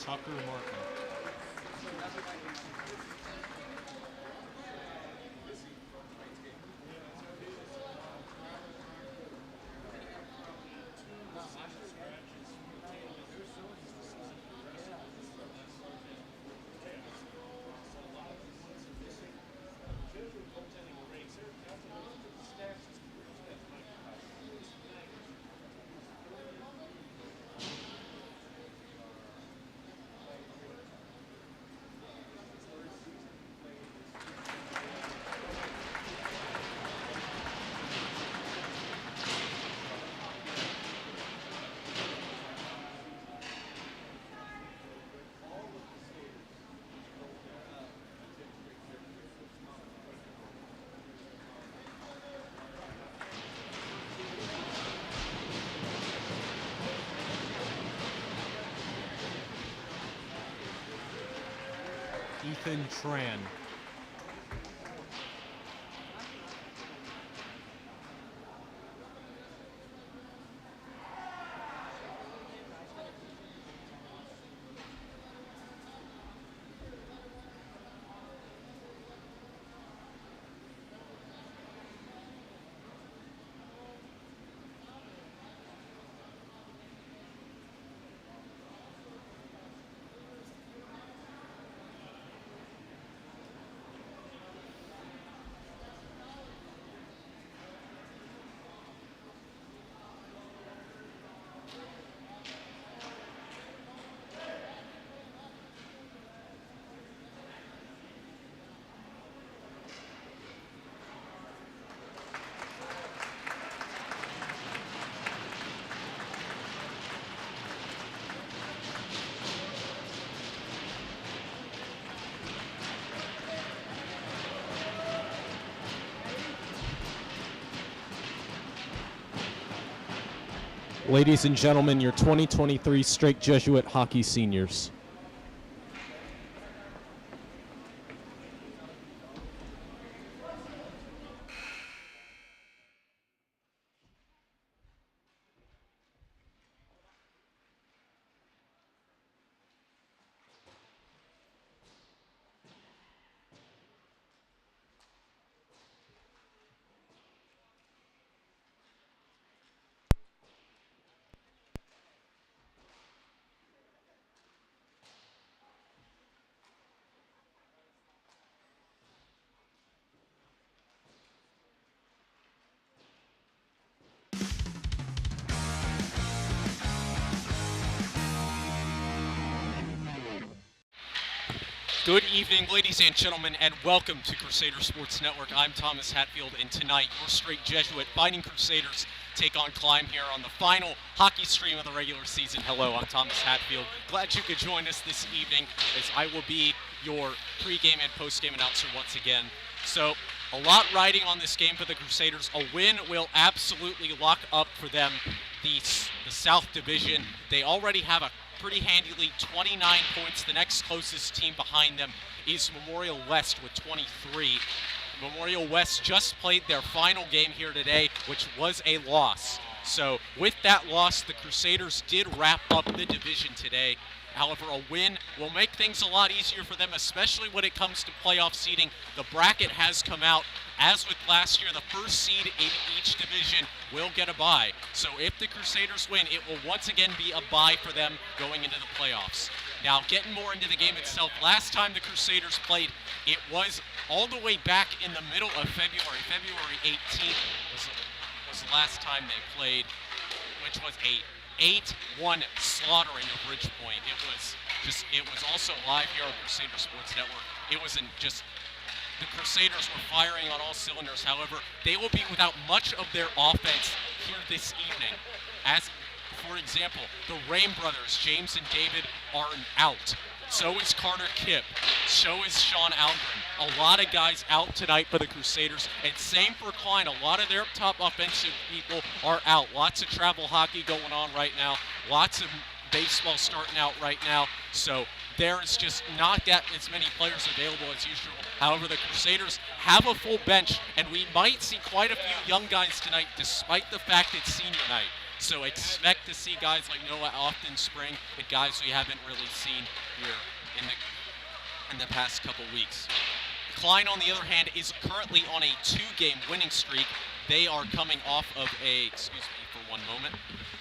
Tucker Martin. Ethan Tran. Ladies and gentlemen, your 2023 Strake Jesuit Hockey Seniors. Good evening, ladies and gentlemen, and welcome to Crusader Sports Network. I'm Thomas Hatfield, and tonight, your Strake Jesuit Fighting Crusaders take on Klein here on the final hockey stream of the regular season. Hello, I'm Thomas Hatfield. Glad you could join us this evening, as I will be your pregame and postgame announcer once again. So, a lot riding on this game for the Crusaders. A win will absolutely lock up for them the South Division. They already have a pretty handily 29 points. The next closest team behind them is Memorial West with 23. Memorial West just played their final game here today, which was a loss. So with that loss, the Crusaders did wrap up the division today. However, a win will make things a lot easier for them, especially when it comes to playoff seeding. The bracket has come out. As with last year, the first seed in each division will get a bye. So if the Crusaders win, it will once again be a bye for them going into the playoffs. Now, getting more into the game itself, last time the Crusaders played, it was all the way back in the middle of February. February 18th was the last time they played, which was a 8-1 slaughtering of Ridgepoint. It was also live here on Crusader Sports Network. It was the Crusaders were firing on all cylinders. However, they will be without much of their offense here this evening. As, for example, the Rain brothers, James and David, are out. So is Carter Kipp. So is Sean Algren. A lot of guys out tonight for the Crusaders. And same for Klein. A lot of their top offensive people are out. Lots of travel hockey going on right now. Lots of baseball starting out right now. So there is just not that as many players available as usual. However, the Crusaders have a full bench, and we might see quite a few young guys tonight, despite the fact it's senior night. So expect to see guys like Noah Often Spring and guys we haven't really seen here in the past couple weeks. Klein, on the other hand, is currently on a 2-game winning streak. They are coming off of excuse me for one moment.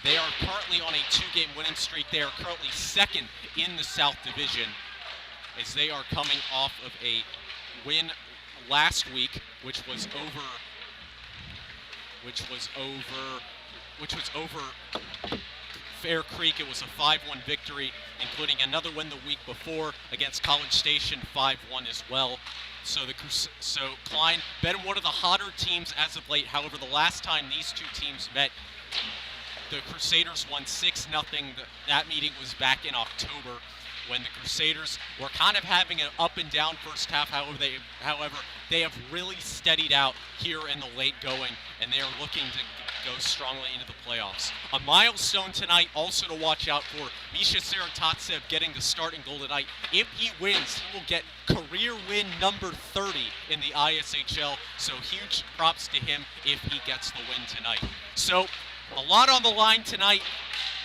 They are currently on a 2-game winning streak. They are currently second in the South Division as they are coming off of a win last week, which was over Fair Creek. It was a 5-1 victory, including another win the week before against College Station, 5-1 as well. So Klein been one of the hotter teams as of late. However, the last time these two teams met, the Crusaders won 6-0. That meeting was back in October when the Crusaders were kind of having an up and down first half. However, they have really steadied out here in the late going, and they are looking to go strongly into the playoffs. A milestone tonight also to watch out for: Misha Saratatsev getting the starting goal tonight. If he wins, he will get career win number 30 in the ISHL, so huge props to him if he gets the win tonight. So a lot on the line tonight,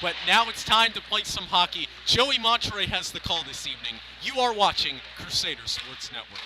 but now it's time to play some hockey. Joey Monterey has the call this evening. You are watching Crusader Sports Network.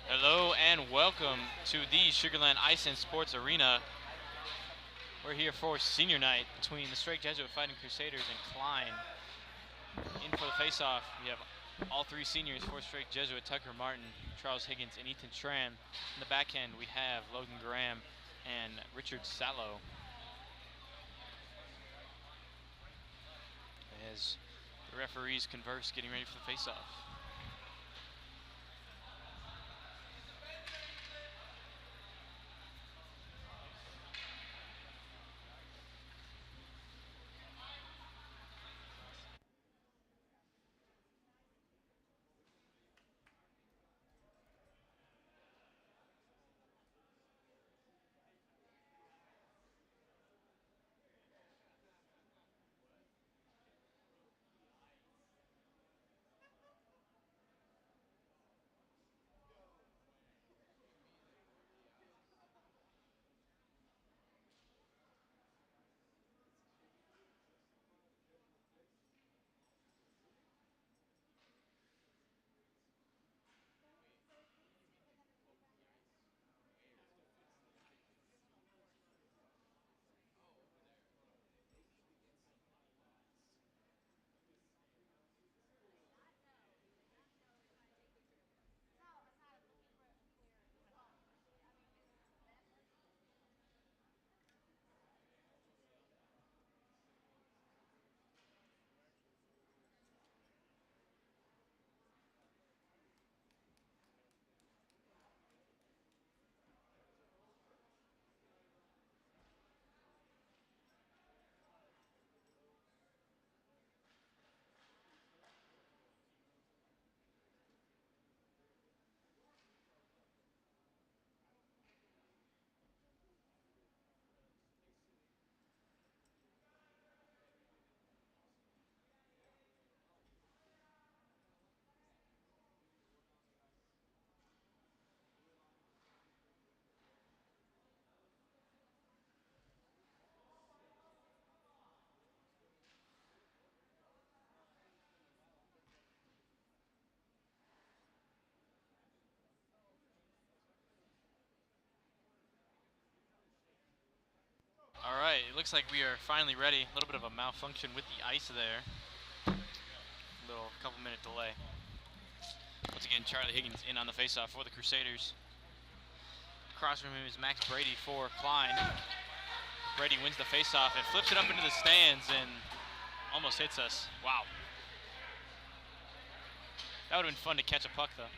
Hello and welcome to the Sugarland Ice and Sports Arena. We're here for senior night between the Strake Jesuit Fighting Crusaders and Klein. In for the face-off, we have all three seniors for Strake Jesuit: Tucker Martin, Charles Higgins, and Ethan Tran. In the back end, we have Logan Graham and Richard Sallow. As the referees converse, getting ready for the face-off. All right, it looks like we are finally ready. A little bit of a malfunction with the ice there. Little couple-minute delay. Once again, Charlie Higgins in on the faceoff for the Crusaders. Across from him is Max Brady for Klein. Brady wins the faceoff and flips it up into the stands and almost hits us. Wow. That would have been fun to catch a puck, though.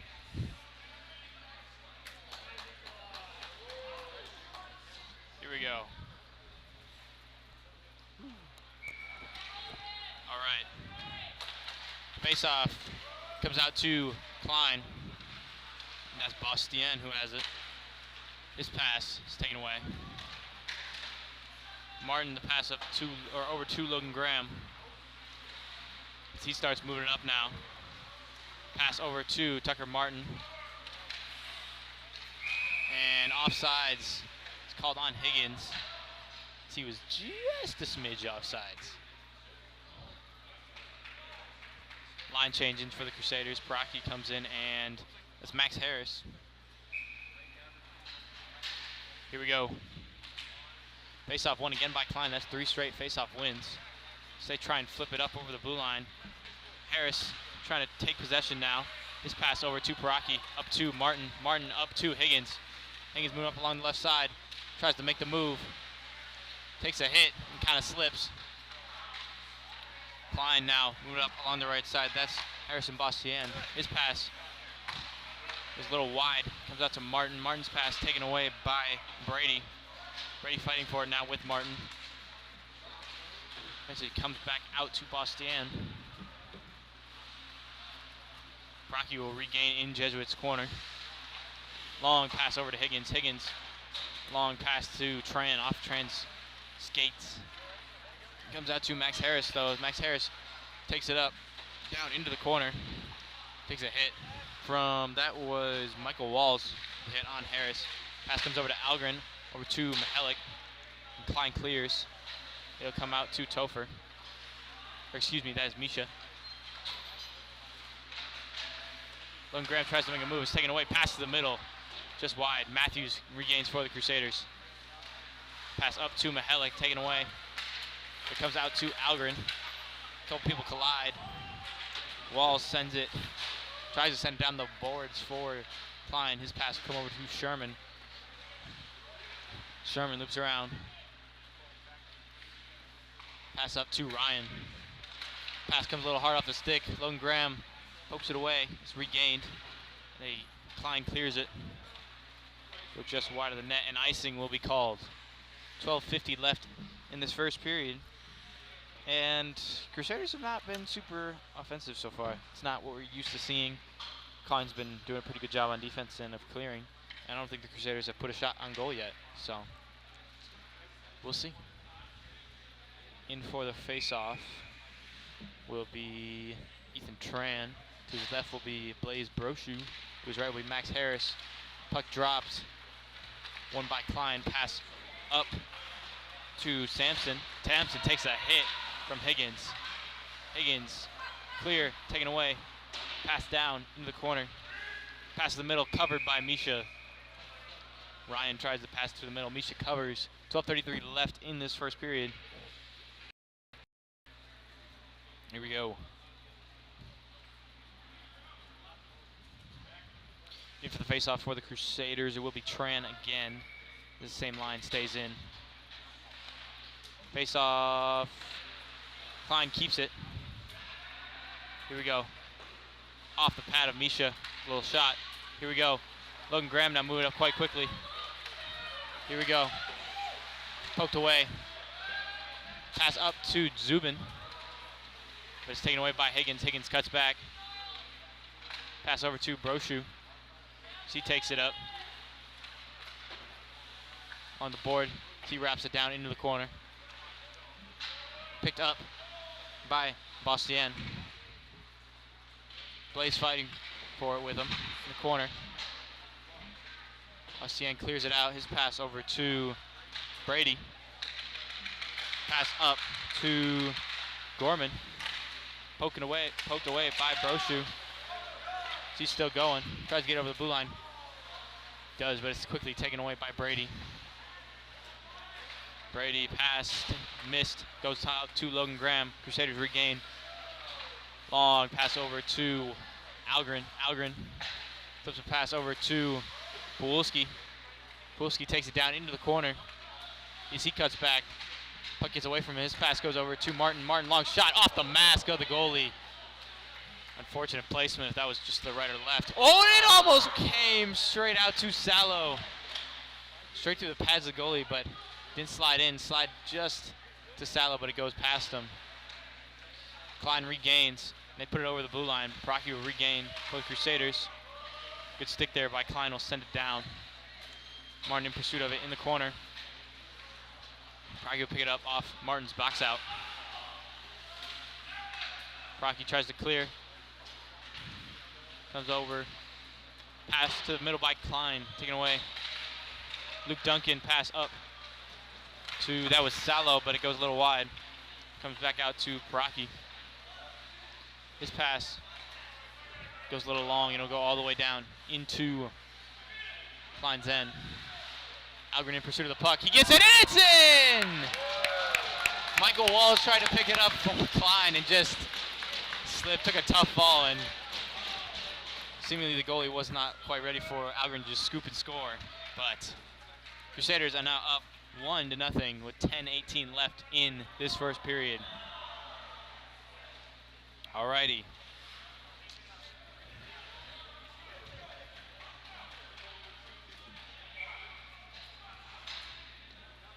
Here we go. All right. Face-off comes out to Klein. And that's Bastien who has it. His pass is taken away. Martin, the pass up to or over to Logan Graham. As he starts moving it up now. Pass over to Tucker Martin. And offsides. It's called on Higgins. He was just a smidge offsides. Line change in for the Crusaders. Brocky comes in and that's Max Harris. Here we go. Face-off won again by Klein. That's 3 straight face-off wins. So they try and flip it up over the blue line. Harris trying to take possession now. His pass over to Paraki, up to Martin. Martin up to Higgins. Higgins moving up along the left side. Tries to make the move. Takes a hit and kind of slips. Klein now moving up along the right side. That's Harrison Bastien. His pass is a little wide. Comes out to Martin. Martin's pass taken away by Brady. Brady fighting for it now with Martin. As it comes back out to Bastien. Brocky will regain in Jesuit's corner. Long pass over to Higgins. Higgins, long pass to Tran, off Tran's skates. Comes out to Max Harris though. Max Harris takes it up, down into the corner. Takes a hit from, that was Michael Walls, hit on Harris. Pass comes over to Algren, over to Mihalik. And Klein clears. It'll come out to Topher. Or excuse me, that is Misha. Logan Graham tries to make a move. It's taken away. Pass to the middle. Just wide. Matthews regains for the Crusaders. Pass up to Mihalik. Taken away. It comes out to Algren. A couple people collide. Walls sends it. Tries to send it down the boards for Klein. His pass will come over to Sherman. Sherman loops around. Pass up to Ryan. Pass comes a little hard off the stick. Logan Graham pokes it away. It's regained. Klein clears it. Look just wide of the net, and icing will be called. 12:50 left in this first period. And Crusaders have not been super offensive so far. It's not what we're used to seeing. Klein's been doing a pretty good job on defense and of clearing. I don't think the Crusaders have put a shot on goal yet, so we'll see. In for the face-off will be Ethan Tran. To his left will be Blaze Brochu. To his right will be Max Harris. Puck drops. Won by Klein. Pass up to Sampson. Sampson takes a hit from Higgins. Higgins clear, taken away. Pass down into the corner. Pass to the middle, covered by Misha. Ryan tries to pass to the middle. Misha covers. 12:33 left in this first period. Here we go. In for the face-off for the Crusaders, it will be Tran again. The same line stays in. Face-off. Klein keeps it. Here we go. Off the pad of Misha. Little shot. Here we go. Logan Graham now moving up quite quickly. Here we go. Poked away. Pass up to Zubin. But it's taken away by Higgins. Higgins cuts back. Pass over to Brochu. He takes it up. On the board. He wraps it down into the corner. Picked up by Bastien. Blaze fighting for it with him in the corner. Bastien clears it out. His pass over to Brady. Pass up to Gorman. Poked away by Brochu. He's still going. Tries to get over the blue line. Does, but it's quickly taken away by Brady. Brady passed, missed, goes out to Logan Graham. Crusaders regain. Long pass over to Algren. Algren flips a pass over to Pawulski. Pawulski takes it down into the corner. As he cuts back, puck gets away from him. His pass goes over to Martin. Martin, long shot off the mask of the goalie. Unfortunate placement if that was just the right or left. Oh, and it almost came straight out to Salo. Straight through the pads of the goalie, but didn't slide in. Slide just to Salo, but it goes past him. Klein regains. They put it over the blue line. Procky will regain for the Crusaders. Good stick there by Klein. Will send it down. Martin in pursuit of it in the corner. Procky will pick it up off Martin's box out. Procky tries to clear. Comes over. Pass to the middle by Klein. Taken away. Luke Duncan pass up to, that was Salo, but it goes a little wide. Comes back out to Procky. His pass goes a little long, and it'll go all the way down into Klein's end. Algren in pursuit of the puck. He gets it, and it's in! Michael Walls tried to pick it up from Klein and just slipped, took a tough fall, and seemingly the goalie was not quite ready for Algren to just scoop and score. But Crusaders are now up 1-0 with 10:18 left in this first period. Alrighty.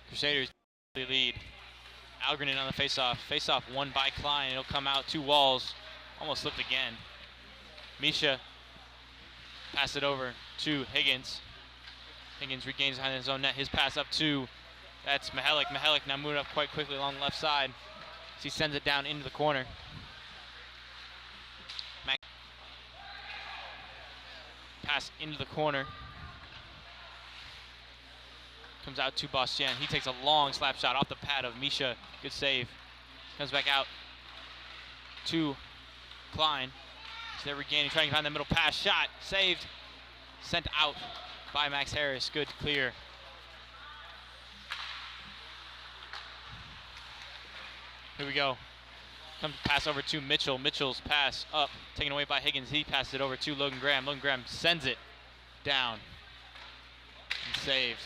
Crusaders lead. Algren in on the faceoff. Faceoff won by Klein. It'll come out 2 walls. Almost slipped again. Misha pass it over to Higgins. Higgins regains behind his own net. His pass up to, that's Mihalik. Mihalik now moving up quite quickly along the left side. He sends it down into the corner. Pass into the corner. Comes out to Bastian. He takes a long slap shot off the pad of Misha. Good save. Comes back out to Klein. So they're regaining, trying to find the middle pass. Shot. Saved. Sent out by Max Harris. Good clear. Here we go. Comes pass over to Mitchell. Mitchell's pass up, taken away by Higgins. He passed it over to Logan Graham. Logan Graham sends it down and saved.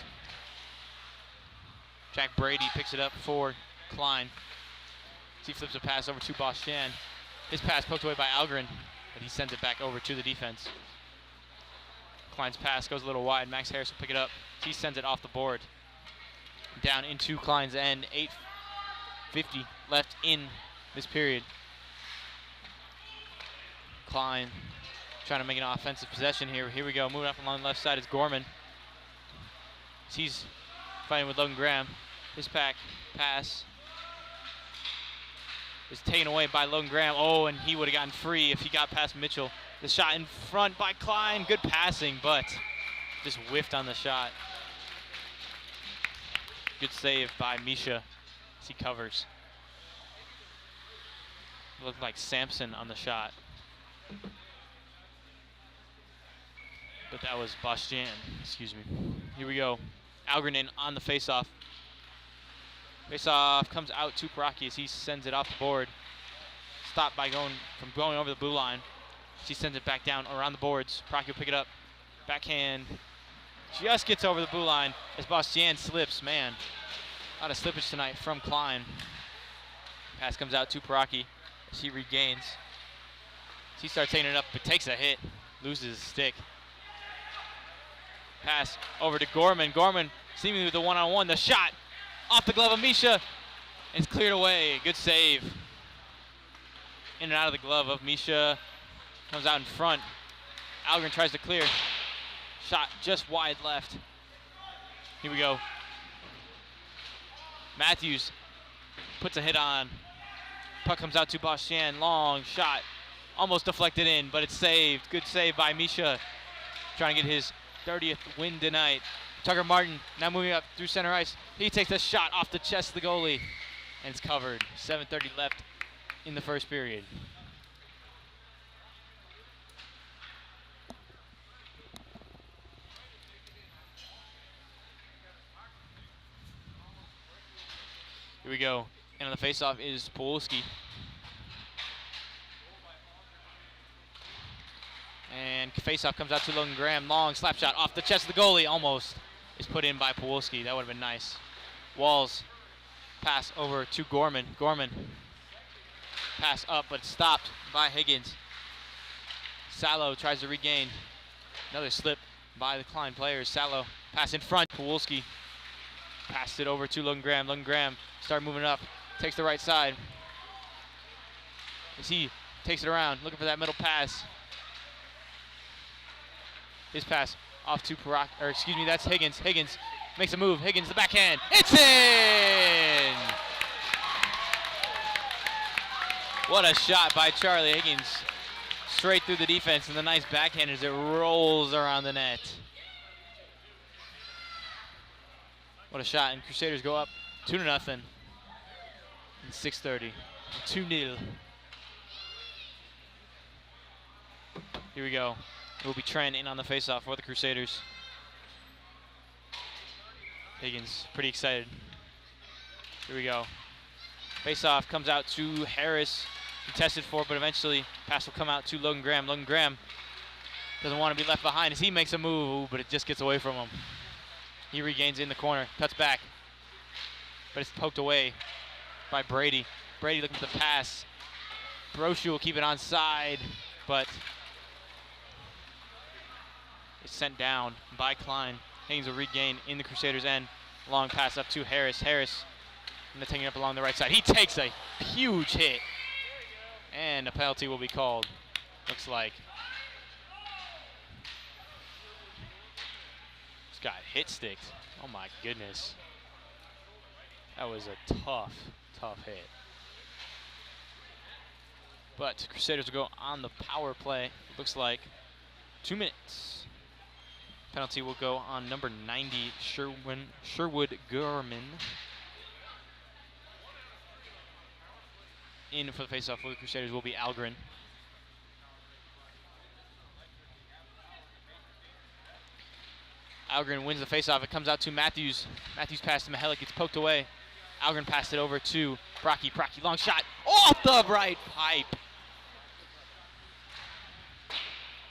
Jack Brady picks it up for Klein. He flips a pass over to Bastian. His pass poked away by Algren, but he sends it back over to the defense. Klein's pass goes a little wide. Max Harris will pick it up. He sends it off the board. Down into Klein's end. 8:50 left in this period. Klein trying to make an offensive possession here. Here we go. Moving up along the left side is Gorman. He's fighting with Logan Graham. His pass is taken away by Logan Graham. Oh, and he would have gotten free if he got past Mitchell. The shot in front by Klein. Good passing, but just whiffed on the shot. Good save by Misha as he covers. Looked like Samson on the shot. But that was Bastian, excuse me. Here we go. Algren in on the faceoff. Faceoff comes out to Procky as he sends it off the board. Stopped by going over the blue line. She sends it back down around the boards. Procky will pick it up. Backhand. Just gets over the blue line as Bastian slips. Man, a lot of slippage tonight from Klein. Pass comes out to Procky as he regains. He starts taking it up, but takes a hit. Loses his stick. Pass over to Gorman. Gorman seemingly with the one-on-one. The shot off the glove of Misha. And it's cleared away. Good save. In and out of the glove of Misha. Comes out in front. Algren tries to clear. Shot just wide left. Here we go. Matthews puts a hit on. Puck comes out to Bastian. Long shot. Almost deflected in, but it's saved. Good save by Misha. Trying to get his 30th win tonight. Tucker Martin now moving up through center ice. He takes a shot off the chest of the goalie, and it's covered. 7:30 left in the first period. Here we go. And on the faceoff is Pawlowski. And faceoff comes out to Logan Graham. Long slap shot off the chest of the goalie. Almost is put in by Pawlowski. That would have been nice. Walls pass over to Gorman. Gorman pass up, but stopped by Higgins. Salo tries to regain. Another slip by the Klein players. Salo pass in front. Pawlowski passed it over to Logan Graham. Logan Graham start moving up. Takes the right side. As he takes it around, looking for that middle pass. His pass off to that's Higgins. Higgins makes a move. Higgins, the backhand. It's in! What a shot by Charlie Higgins. Straight through the defense, and the nice backhand as it rolls around the net. What a shot, and Crusaders go up 2-0 in 6:30. 2-0. Here we go. It will be Trent in on the faceoff for the Crusaders. Higgins, pretty excited. Here we go. Faceoff comes out to Harris. Contested for, but eventually pass will come out to Logan Graham. Logan Graham doesn't want to be left behind as he makes a move, but it just gets away from him. He regains in the corner, cuts back, but it's poked away by Brady. Brady looking for the pass. Brochu will keep it onside, but it's sent down by Klein. Higgins will regain in the Crusaders' end. Long pass up to Harris. Harris taking it up along the right side. He takes a huge hit, and a penalty will be called, looks like. This guy hit sticked. Oh my goodness. That was a tough hit. But Crusaders will go on the power play. Looks like 2 minutes. Penalty will go on number 90, Sherwood Gorman. In for the faceoff for the Crusaders will be Algren. Algren wins the faceoff. It comes out to Matthews. Matthews pass to Mihalik. Gets poked away. Algren passed it over to Brocky. Brocky, long shot. Off the right pipe.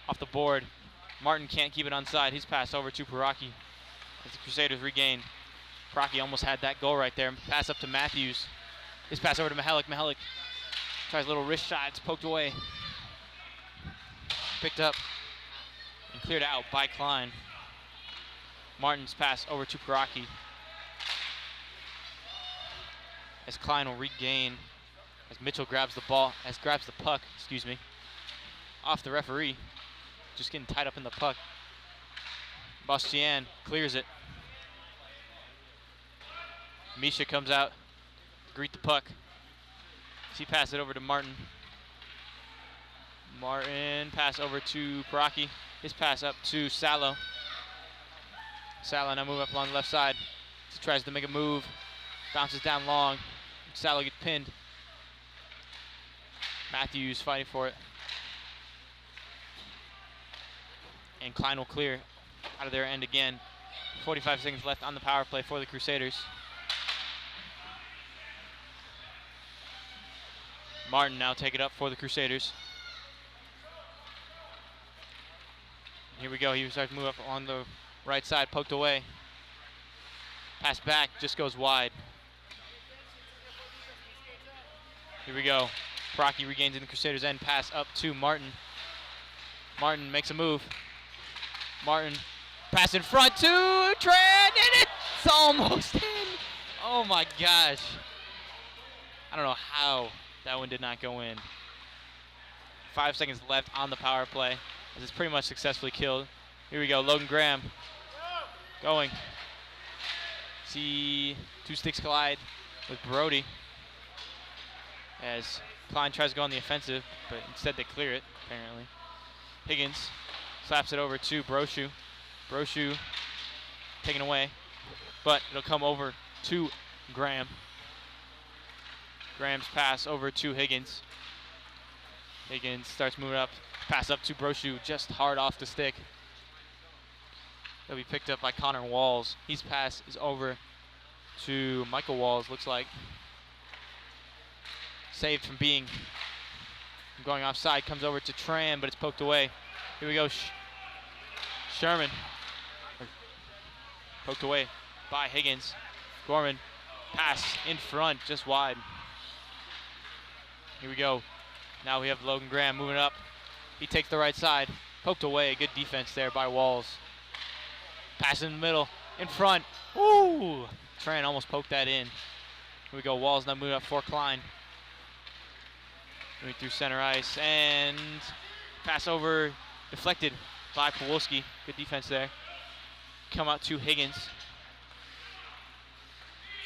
Off the board. Martin can't keep it onside. His pass over to Paraki as the Crusaders regain. Paraki almost had that goal right there. Pass up to Matthews. His pass over to Mihalik. Mihalik tries a little wrist shot. It's poked away. Picked up and cleared out by Klein. Martin's pass over to Paraki as Klein will regain as Mitchell grabs the puck, off the referee. Just getting tied up in the puck. Bastian clears it. Misha comes out to greet the puck. She passes it over to Martin. Martin pass over to Paraki. His pass up to Salo. Salo now move up along the left side. He tries to make a move. Bounces down long. Salo gets pinned. Matthews fighting for it. And Klein will clear out of their end again. 45 seconds left on the power play for the Crusaders. Martin now take it up for the Crusaders. Here we go. He starts to move up on the right side, poked away. Pass back, just goes wide. Here we go. Procky regains in the Crusaders' end. Pass up to Martin. Martin makes a move. Martin, pass in front to Trent, and it's almost in. Oh my gosh. I don't know how that one did not go in. 5 seconds left on the power play, as it's pretty much successfully killed. Here we go, Logan Graham going. See 2 sticks collide with Brody as Klein tries to go on the offensive, but instead they clear it, apparently. Higgins slaps it over to Brochu. Brochu taken away, but it'll come over to Graham. Graham's pass over to Higgins. Higgins starts moving up. Pass up to Brochu, just hard off the stick. That'll be picked up by Connor Walls. His pass is over to Michael Walls, looks like. saved from going offside. Comes over to Tran, but it's poked away. Here we go. Sherman. Poked away by Higgins. Gorman. Pass in front, just wide. Here we go. Now we have Logan Graham moving up. He takes the right side. Poked away. Good defense there by Walls. Pass in the middle. In front. Ooh! Tran almost poked that in. Here we go. Walls now moving up for Klein. Moving through center ice. And pass over. Deflected by Pawlowski. Good defense there. Come out to Higgins.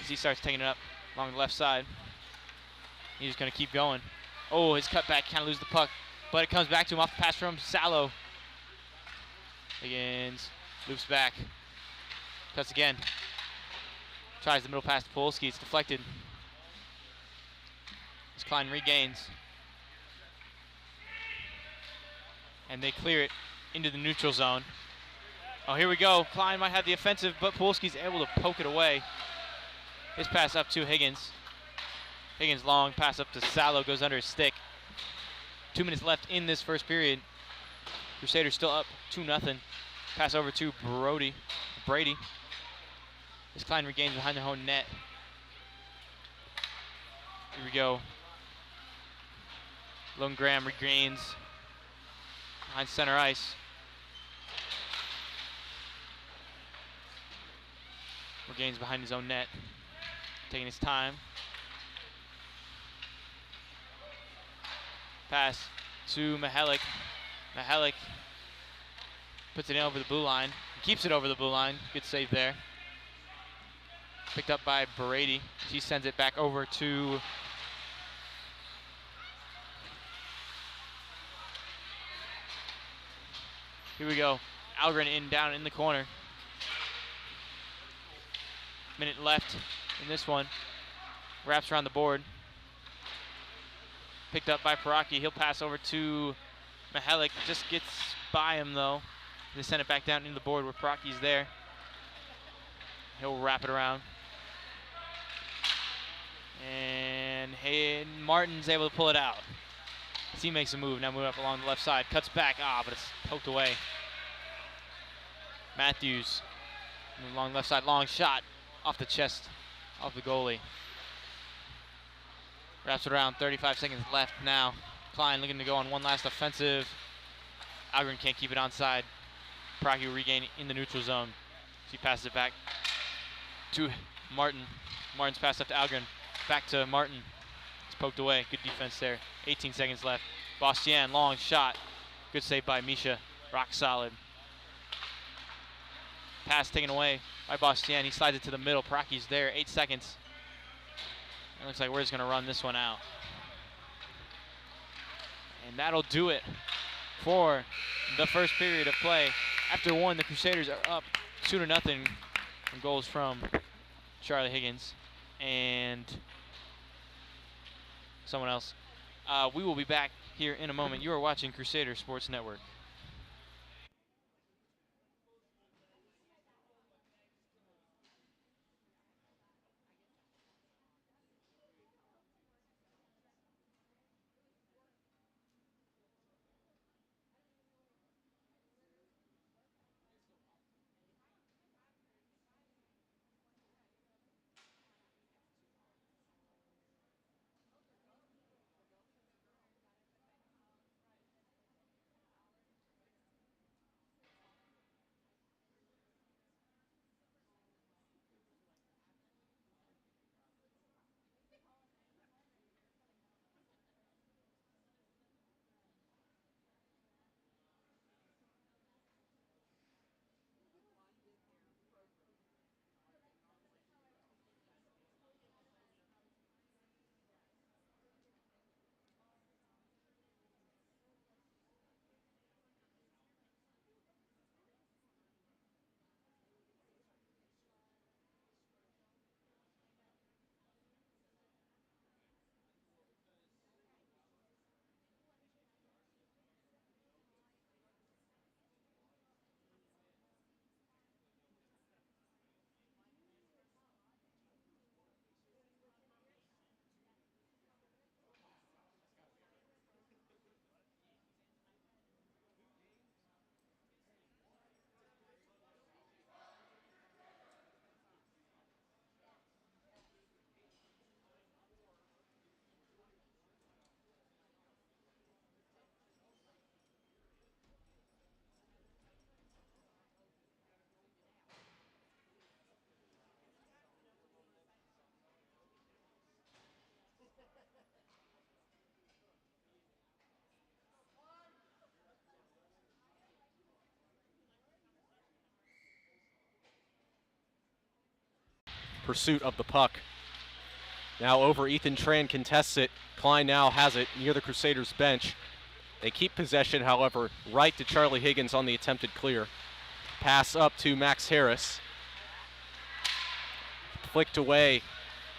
As he starts taking it up along the left side. He's just going to keep going. Oh, his cutback, kind of lose the puck. But it comes back to him off the pass from Salo. Higgins loops back. Cuts again. Tries the middle pass to Pawlowski. It's deflected. As Klein regains. And they clear it into the neutral zone. Oh, here we go. Klein might have the offensive, but Pawlowski's able to poke it away. His pass up to Higgins. Higgins long pass up to Salo, goes under his stick. 2 minutes left in this first period. Crusaders still up 2-0. Pass over to Brady. As Klein regains behind their own net. Here we go. Logan Graham regains behind center ice. Regains behind his own net. Taking his time. Pass to Mihalik. Mihalik puts it in over the blue line. Keeps it over the blue line. Good save there. Picked up by Brady. He sends it back over to here we go. Algren down in the corner. Minute left in this one. Wraps around the board. Picked up by Paraki. He'll pass over to Mihalik. Just gets by him though. They send it back down into the board where Paraki's there. He'll wrap it around. And Martin's able to pull it out. As he makes a move. Now moving up along the left side. Cuts back. But it's poked away. Matthews. Along the left side. Long shot. Off the chest of the goalie. Wraps it around. 35 seconds left now. Klein looking to go on one last offensive. Algren can't keep it onside. Paraki will regain in the neutral zone. She passes it back to Martin. Martin's pass up to Algren. Back to Martin. It's poked away. Good defense there. 18 seconds left. Bastien, long shot. Good save by Misha. Rock solid. Pass taken away by Bastien. He slides it to the middle. Paraki's there. 8 seconds. It looks like we're just going to run this one out. And that'll do it for the first period of play. After one, the Crusaders are up 2-0 from goals from Charlie Higgins and someone else. We will be back here in a moment. You are watching Crusader Sports Network. pursuit of the puck. Now over, Ethan Tran contests it. Klein now has it near the Crusaders bench. They keep possession, however, right to Charlie Higgins on the attempted clear. Pass up to Max Harris. Flicked away.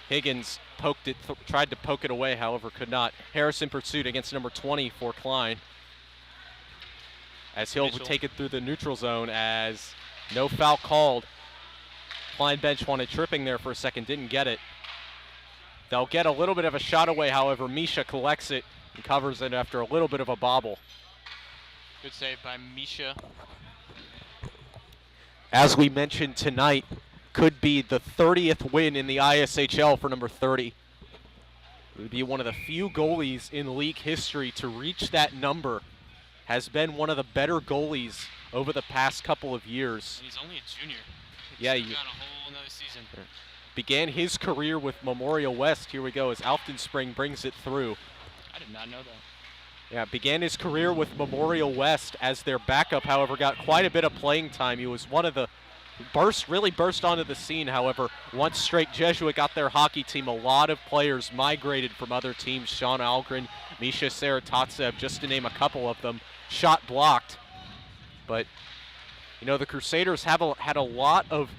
Higgins poked it, tried to poke it away, however, could not. Harris in pursuit against number 20 for Klein. As he'll take it through the neutral zone as no foul called. Klein bench wanted tripping there for a second, didn't get it. They'll get a little bit of a shot away, however. Misha collects it and covers it after a little bit of a bobble. Good save by Misha. As we mentioned tonight, could be the 30th win in the ISHL for number 30. It would be one of the few goalies in league history to reach that number. Has been one of the better goalies over the past couple of years. And he's only a junior. Yeah, he's got a whole another season. Began his career with Memorial West. Here we go as Alfton Spring brings it through. I did not know that. Yeah, began his career with Memorial West as their backup, however, got quite a bit of playing time. He was one of the really burst onto the scene, however. Once Straight Jesuit got their hockey team, a lot of players migrated from other teams. Sean Algren, Misha Saratatsev, just to name a couple of them. Shot blocked. But, you know, the Crusaders have had a lot of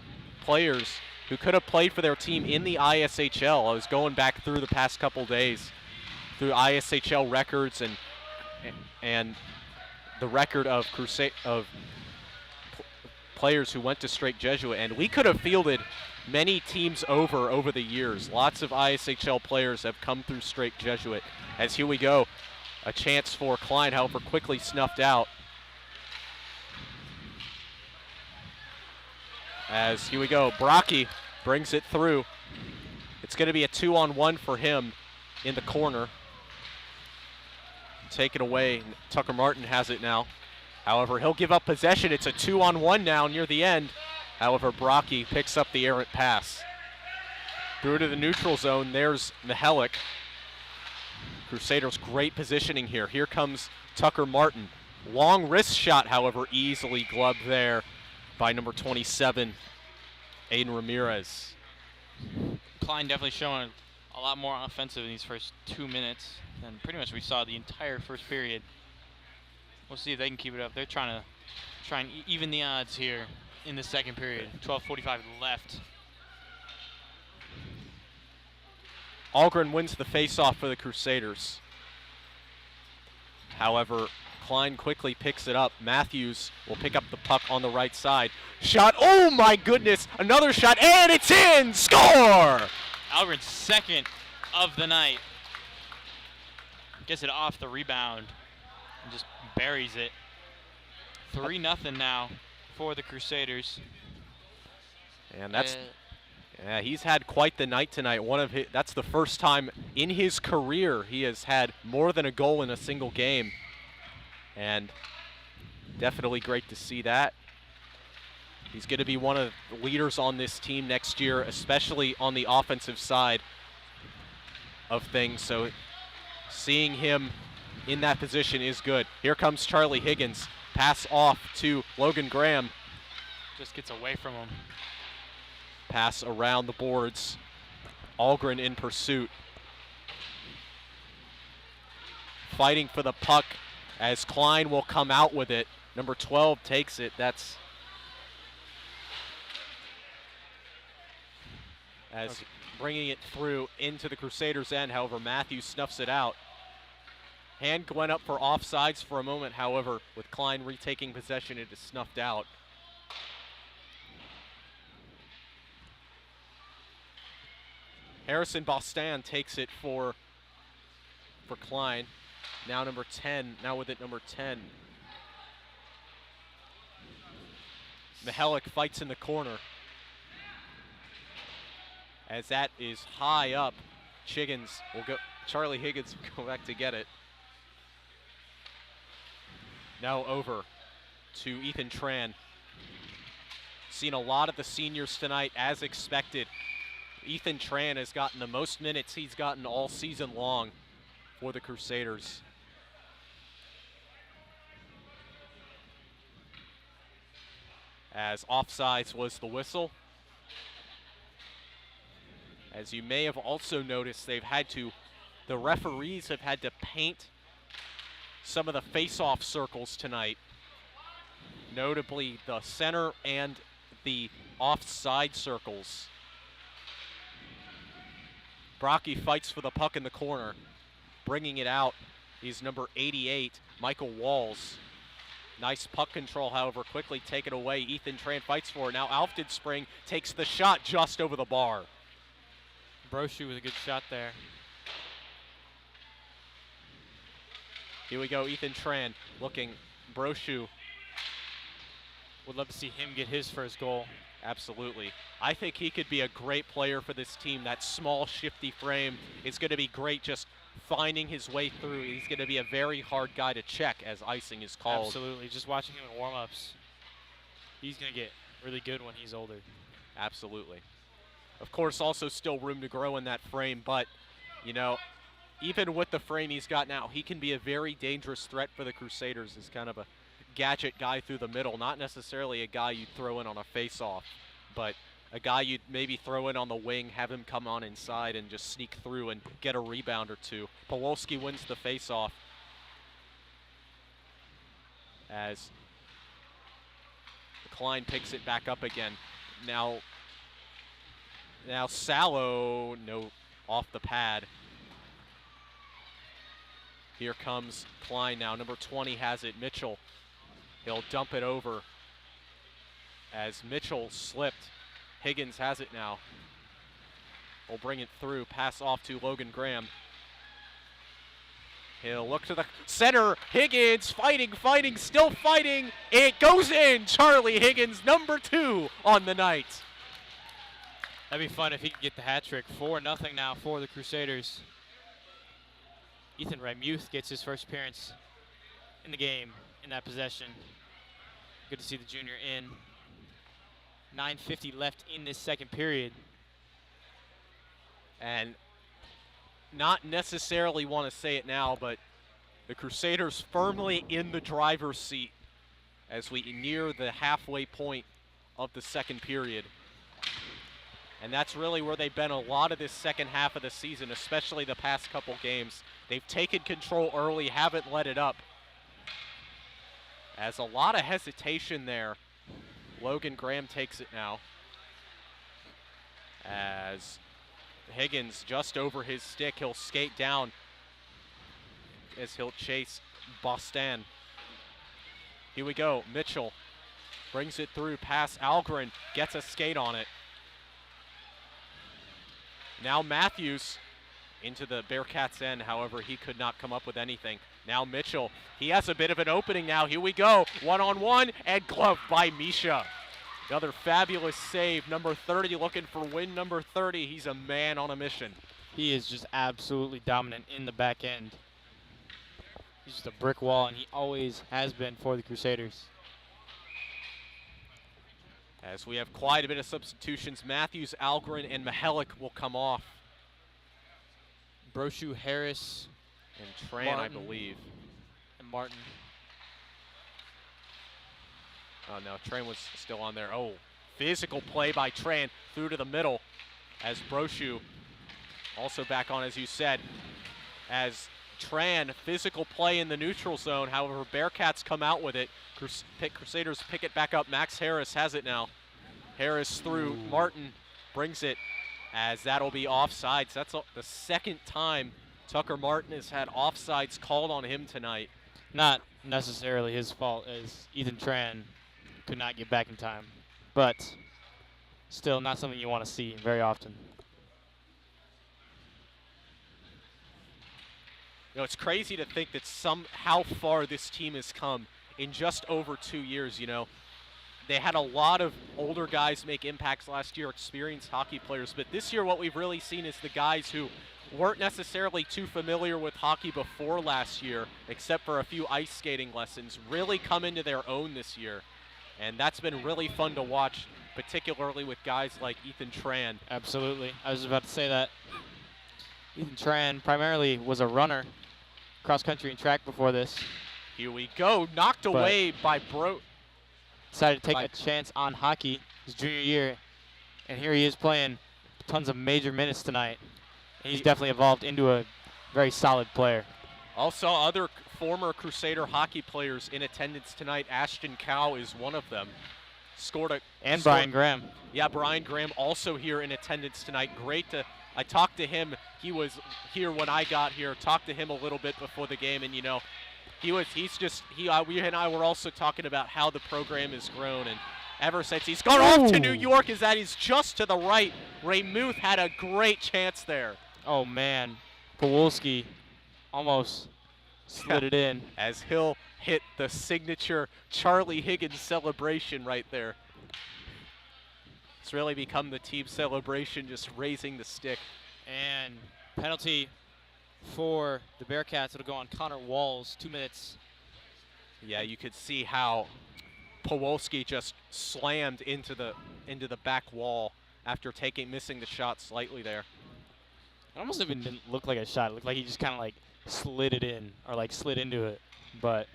players who could have played for their team in the ISHL. I was going back through the past couple days through ISHL records and the record of players who went to Straight Jesuit, and we could have fielded many teams over the years. Lots of ISHL players have come through Straight Jesuit. As here we go, a chance for Klein, however, quickly snuffed out. As here we go, Brocky brings it through. It's going to be a 2-on-1 for him in the corner. Take it away. Tucker Martin has it now. However, he'll give up possession. It's a 2-on-1 now near the end. However, Brocky picks up the errant pass. Through to the neutral zone. There's Mihalik. Crusaders great positioning here. Here comes Tucker Martin. Long wrist shot, however, easily gloved there by number 27, Aiden Ramirez. Klein definitely showing a lot more offensive in these first 2 minutes than pretty much we saw the entire first period. We'll see if they can keep it up. They're trying and even the odds here in the second period. 12:45 left. Algren wins the faceoff for the Crusaders. However, Klein quickly picks it up. Matthews will pick up the puck on the right side. Shot, oh my goodness, another shot, and it's in! Score! Algren's second of the night. Gets it off the rebound and just buries it. 3-0 now for the Crusaders. And that's yeah, he's had quite the night tonight. That's the first time in his career he has had more than a goal in a single game. And definitely great to see that. He's going to be one of the leaders on this team next year, especially on the offensive side of things. So seeing him in that position is good. Here comes Charlie Higgins. Pass off to Logan Graham. Just gets away from him. Pass around the boards. Algren in pursuit. Fighting for the puck as Klein will come out with it. Number 12 takes it. That's as bringing it through into the Crusaders' end. However, Matthews snuffs it out. Hand went up for offsides for a moment. However, with Klein retaking possession, it is snuffed out. Harrison Bostan takes it for Klein. Now number 10, now with it number 10. Mihalik fights in the corner. As that is high up, Charlie Higgins will go back to get it. Now over to Ethan Tran. Seen a lot of the seniors tonight as expected. Ethan Tran has gotten the most minutes he's gotten all season long for the Crusaders. As offsides was the whistle. As you may have also noticed, the referees have had to paint some of the face-off circles tonight, notably the center and the offside circles. Brocky fights for the puck in the corner. Bringing it out is number 88, Michael Walls. Nice puck control, however, quickly taken away. Ethan Tran fights for it. Now Alfred Spring takes the shot just over the bar. Brochu with a good shot there. Here we go, Ethan Tran looking. Brochu. Would love to see him get his first goal. Absolutely. I think he could be a great player for this team. That small, shifty frame is going to be great just finding his way through. He's going to be a very hard guy to check, as icing is called. Absolutely. Just watching him in warm-ups, he's going to get really good when he's older. Absolutely. Of course, also still room to grow in that frame, but, you know, even with the frame he's got now, he can be a very dangerous threat for the Crusaders as kind of a gadget guy through the middle. Not necessarily a guy you'd throw in on a face-off, but a guy you'd maybe throw in on the wing, have him come on inside and just sneak through and get a rebound or two. Pawlowski wins the face-off as Klein picks it back up again. Now Sallow, no, off the pad. Here comes Klein now. Number 20 has it. Mitchell. He'll dump it over as Mitchell slipped. Higgins has it now. Will bring it through. Pass off to Logan Graham. He'll look to the center. Higgins fighting, still fighting. It goes in. Charlie Higgins, number 2 on the night. That'd be fun if he could get the hat trick. 4-0 now for the Crusaders. Ethan Remuth gets his first appearance in the game in that possession. Good to see the junior in. 9:50 left in this second period. And not necessarily want to say it now, but the Crusaders firmly in the driver's seat as we near the halfway point of the second period. And that's really where they've been a lot of this second half of the season, especially the past couple games. They've taken control early, haven't let it up. As a lot of hesitation there. Logan Graham takes it now. As Higgins just over his stick, he'll skate down as he'll chase Bostan. Here we go, Mitchell brings it through past Algren, gets a skate on it. Now Matthews into the Bearcats' end, however, he could not come up with anything. Now Mitchell, he has a bit of an opening now. Here we go, one-on-one, and gloved by Misha. Another fabulous save. Number 30 looking for win number 30. He's a man on a mission. He is just absolutely dominant in the back end. He's just a brick wall, and he always has been for the Crusaders. As we have quite a bit of substitutions, Matthews, Algren, and Mihelic will come off. Brochu, Harris, and Tran, I believe. And Martin. Oh, no, Tran was still on there. Oh, physical play by Tran through to the middle as Brochu also back on, as you said. As Tran, physical play in the neutral zone. However, Bearcats come out with it. Crusaders pick it back up. Max Harris has it now. Harris through. Martin brings it as that'll be offsides. That's the second time Tucker Martin has had offsides called on him tonight. Not necessarily his fault, as Ethan Tran could not get back in time. But still not something you want to see very often. You know, it's crazy to think that how far this team has come in just over 2 years, you know. They had a lot of older guys make impacts last year, experienced hockey players, but this year what we've really seen is the guys who weren't necessarily too familiar with hockey before last year, except for a few ice skating lessons, really come into their own this year. And that's been really fun to watch, particularly with guys like Ethan Tran. Absolutely. I was about to say that. Ethan Tran primarily was a runner, cross country and track before this. Here we go, knocked away by decided to take a chance on hockey his junior year, and here he is playing tons of major minutes tonight. He's definitely evolved into a very solid player. Also, other former Crusader hockey players in attendance tonight. Ashton Cow is one of them. Brian Graham. Yeah, Brian Graham also here in attendance tonight. I talked to him. He was here when I got here. Talked to him a little bit before the game, and we and I were also talking about how the program has grown, and ever since he's gone off to New York, he's just to the right. Ray Muth had a great chance there. Oh man, Pawolski almost slid it in. As Hill hit the signature Charlie Higgins celebration right there. It's really become the team celebration, just raising the stick. And penalty for the Bearcats. It'll go on Connor Walls, 2 minutes. Yeah, you could see how Pawolski just slammed into the back wall after missing the shot slightly there. It almost even didn't look like a shot. It looked like he just kind of like slid it in or like slid into it. But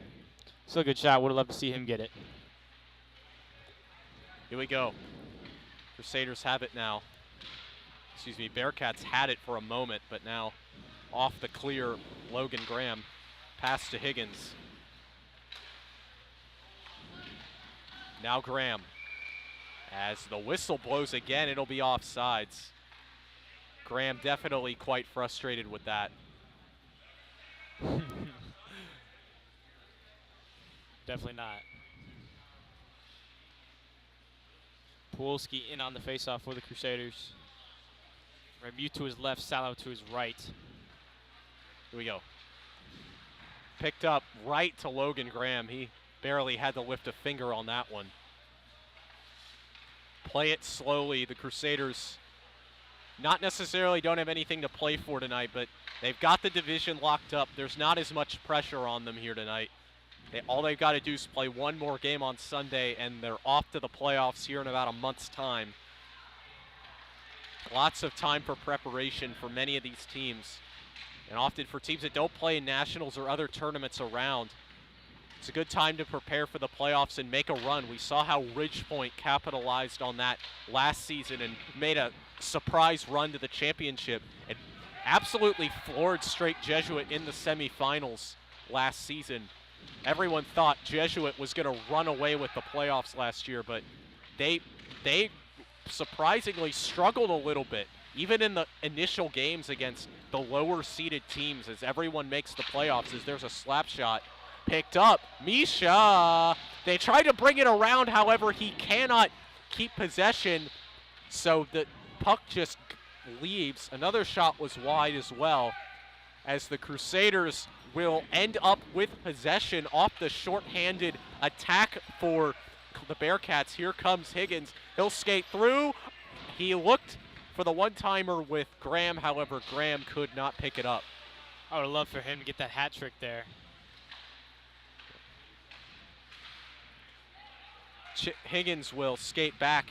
still a good shot. Would have loved to see him get it. Here we go. Crusaders have it now. Excuse me, Bearcats had it for a moment, but now off the clear, Logan Graham. Pass to Higgins. Now Graham. As the whistle blows again, it'll be offsides. Graham definitely quite frustrated with that. Definitely not. Pawolski in on the faceoff for the Crusaders. Rebu to his left, Salo to his right. Here we go. Picked up right to Logan Graham. He barely had to lift a finger on that one. Play it slowly. The Crusaders not necessarily don't have anything to play for tonight, but they've got the division locked up. There's not as much pressure on them here tonight. All they've got to do is play one more game on Sunday, and they're off to the playoffs here in about a month's time. Lots of time for preparation for many of these teams, and often for teams that don't play in nationals or other tournaments around. It's a good time to prepare for the playoffs and make a run. We saw how Ridgepoint capitalized on that last season and made a surprise run to the championship and absolutely floored Straight Jesuit in the semifinals last season. Everyone thought Jesuit was going to run away with the playoffs last year, but they surprisingly struggled a little bit, even in the initial games against the lower seeded teams, as everyone makes the playoffs, as there's a slap shot picked up. Misha, they try to bring it around, however, he cannot keep possession, so the puck just leaves. Another shot was wide as well, as the Crusaders will end up with possession off the shorthanded attack for the Bearcats. Here comes Higgins. He'll skate through. He looked for the one-timer with Graham, however, Graham could not pick it up. I would love for him to get that hat trick there. Higgins will skate back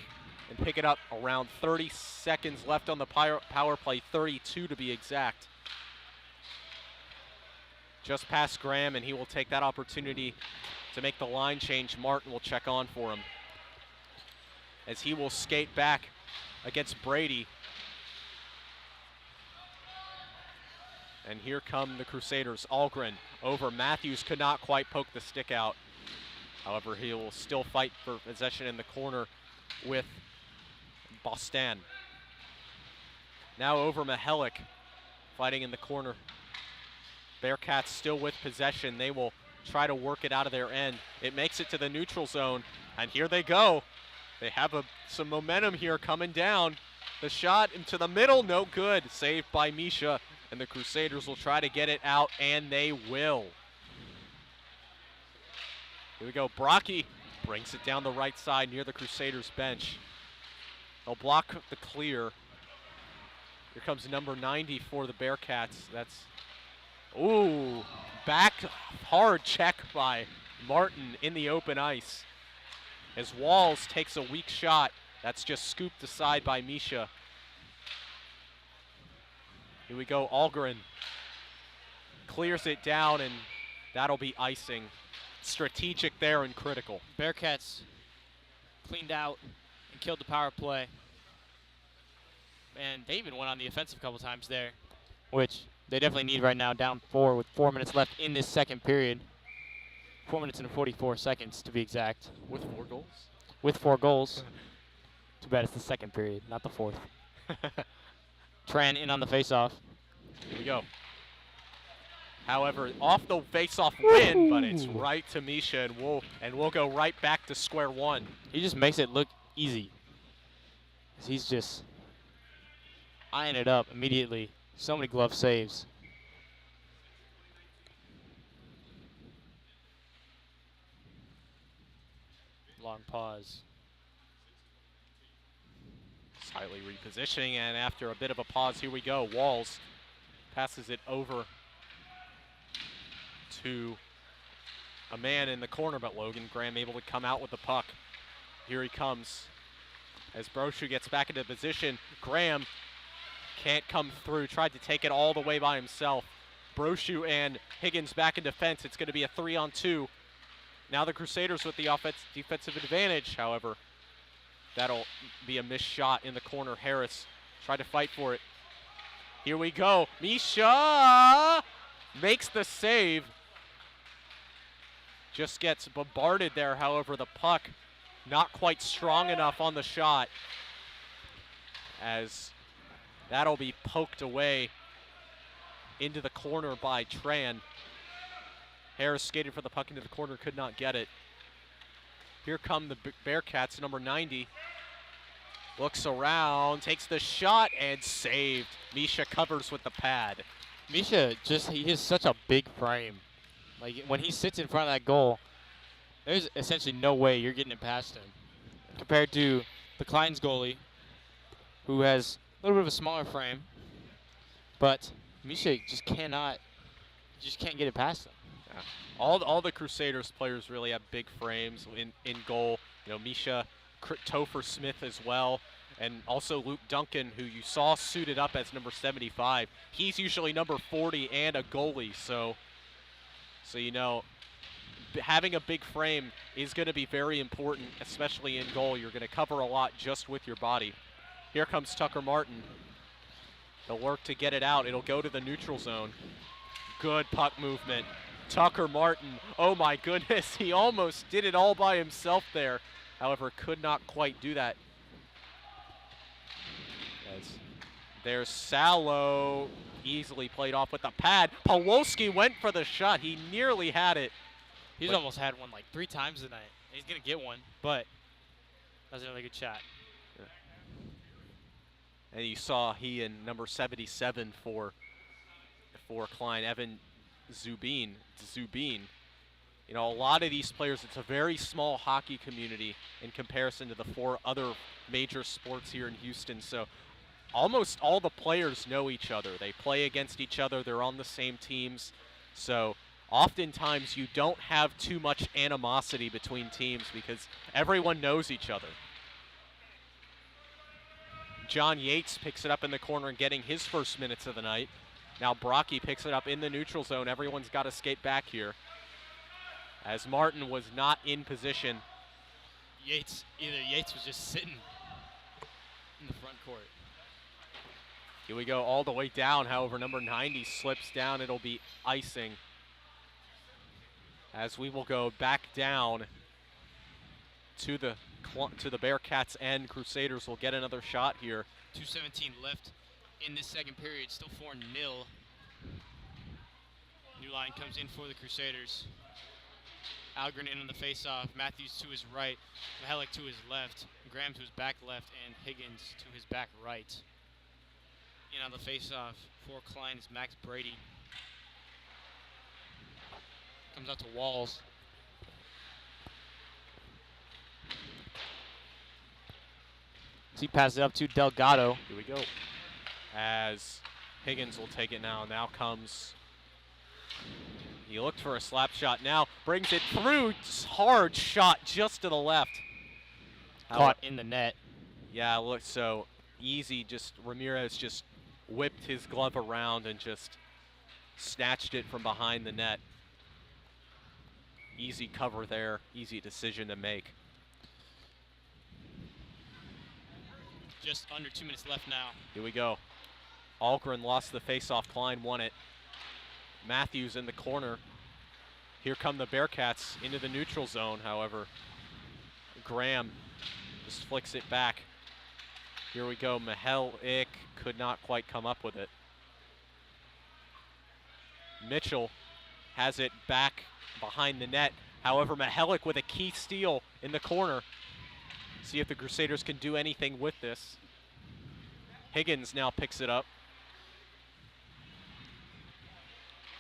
and pick it up around 30 seconds left on the power play, 32 to be exact. Just past Graham, and he will take that opportunity to make the line change. Martin will check on for him, as he will skate back against Brady. And here come the Crusaders. Algren over. Matthews could not quite poke the stick out. However, he will still fight for possession in the corner with Bostan. Now over Mihalik, fighting in the corner. Bearcats still with possession. They will try to work it out of their end. It makes it to the neutral zone, and here they go. They have some momentum here coming down. The shot into the middle, no good. Saved by Misha, and the Crusaders will try to get it out, and they will. Here we go. Brocky brings it down the right side near the Crusaders bench. They'll block the clear. Here comes number 90 for the Bearcats. That's, ooh, back hard check by Martin in the open ice. As Walls takes a weak shot, that's just scooped aside by Misha. Here we go. Algren clears it down, and that'll be icing. Strategic there and critical. Bearcats cleaned out and killed the power play. and they even went on the offensive a couple times there, which they definitely need right now, down 4 with 4 minutes left in this second period. 4 minutes and 44 seconds to be exact. With 4 goals? With 4 goals. Too bad it's the second period, not the fourth. Tran in on the faceoff. Here we go. However, off the face-off win, but it's right to Misha, and we'll go right back to square one. He just makes it look easy. He's just eyeing it up immediately. So many glove saves. Long pause. Slightly repositioning, and after a bit of a pause, here we go. Walls passes it over to a man in the corner, but Logan Graham able to come out with the puck. Here he comes. As Brochu gets back into position, Graham can't come through. Tried to take it all the way by himself. Brochu and Higgins back in defense. It's going to be a 3-on-2. Now the Crusaders with the defensive advantage, however. That'll be a missed shot in the corner. Harris tried to fight for it. Here we go. Misha makes the save. Just gets bombarded there, however, the puck not quite strong enough on the shot, as that'll be poked away into the corner by Tran. Harris skated for the puck into the corner, could not get it. Here come the Bearcats, number 90. Looks around, takes the shot, and saved. Misha covers with the pad. Misha, he has such a big frame. Like, when he sits in front of that goal, there's essentially no way you're getting it past him. Compared to the Klein's goalie, who has a little bit of a smaller frame, but Misha just can't get it past him. Yeah. All the Crusaders players really have big frames in goal. You know, Misha, Topher Smith as well, and also Luke Duncan, who you saw suited up as number 75. He's usually number 40 and a goalie, so you know, having a big frame is going to be very important, especially in goal. You're going to cover a lot just with your body. Here comes Tucker Martin. They'll work to get it out. It'll go to the neutral zone. Good puck movement. Tucker Martin, oh my goodness, he almost did it all by himself there. However, could not quite do that. There's Salo, easily played off with the pad. Pawlowski went for the shot. He nearly had it. He's almost had one like 3 times tonight. He's going to get one, but that was a really good shot. Yeah. And you saw he and number 77 for Klein, Evan Zubin. You know, a lot of these players, it's a very small hockey community in comparison to the 4 other major sports here in Houston. So almost all the players know each other. They play against each other. They're on the same teams. So oftentimes you don't have too much animosity between teams because everyone knows each other. John Yates picks it up in the corner and getting his first minutes of the night. Now Brocky picks it up in the neutral zone. Everyone's got to skate back here, as Martin was not in position. Yates was just sitting in the front court. Here we go all the way down. However, number 90 slips down. It'll be icing, as we will go back down to the Bearcats, and Crusaders will get another shot here. 2:17 left in this second period, still 4-0. New line comes in for the Crusaders. Algren in on the faceoff. Matthews to his right, Mihalik to his left, Graham to his back left, and Higgins to his back right. In on the faceoff for Klein is Max Brady. Comes out to Walls. So he passes it up to Delgado. Here we go. As Higgins will take it now. Now comes, he looked for a slap shot. Now brings it through. Hard shot just to the left. Caught in the net. Yeah, look, so easy. Just Ramirez just whipped his glove around and just snatched it from behind the net. Easy cover there. Easy decision to make. Just under 2 minutes left now. Here we go. Algren lost the faceoff. Klein won it. Matthews in the corner. Here come the Bearcats into the neutral zone, however. Graham just flicks it back. Here we go. Mihalik could not quite come up with it. Mitchell has it back behind the net. However, Mihalik with a key steal in the corner. See if the Crusaders can do anything with this. Higgins now picks it up.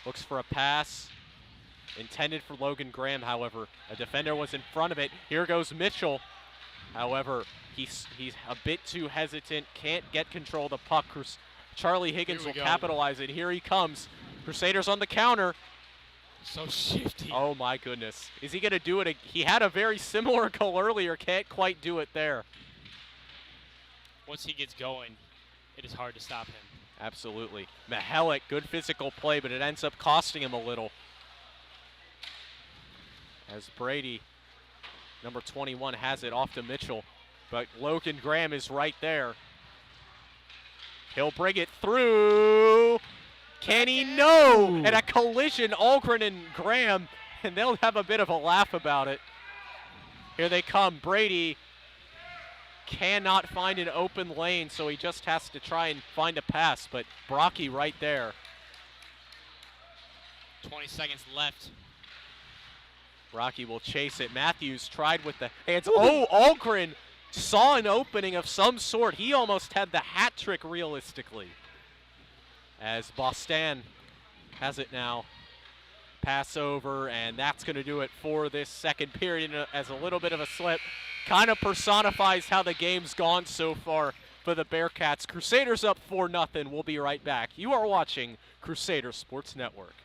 Looks for a pass. Intended for Logan Graham, however. A defender was in front of it. Here goes Mitchell. However, he's a bit too hesitant. Can't get control of the puck. Charlie Higgins will capitalize it. Here he comes. Crusaders on the counter. So shifty. Oh my goodness. Is he going to do it? He had a very similar goal earlier. Can't quite do it there. Once he gets going, it is hard to stop him. Absolutely. Mihalik, good physical play, but it ends up costing him a little. As Brady, number 21, has it off to Mitchell. But Logan Graham is right there. He'll bring it through. Can he? No! And a collision, Algren and Graham, and they'll have a bit of a laugh about it. Here they come. Brady cannot find an open lane, so he just has to try and find a pass, but Brocky right there. 20 seconds left. Rocky will chase it. Matthews tried with the hands. Oh, Algren saw an opening of some sort. He almost had the hat trick realistically. As Boston has it now. Pass over, and that's going to do it for this second period as a little bit of a slip. Kind of personifies how the game's gone so far for the Bearcats. Crusaders up 4-0. We'll be right back. You are watching Crusader Sports Network.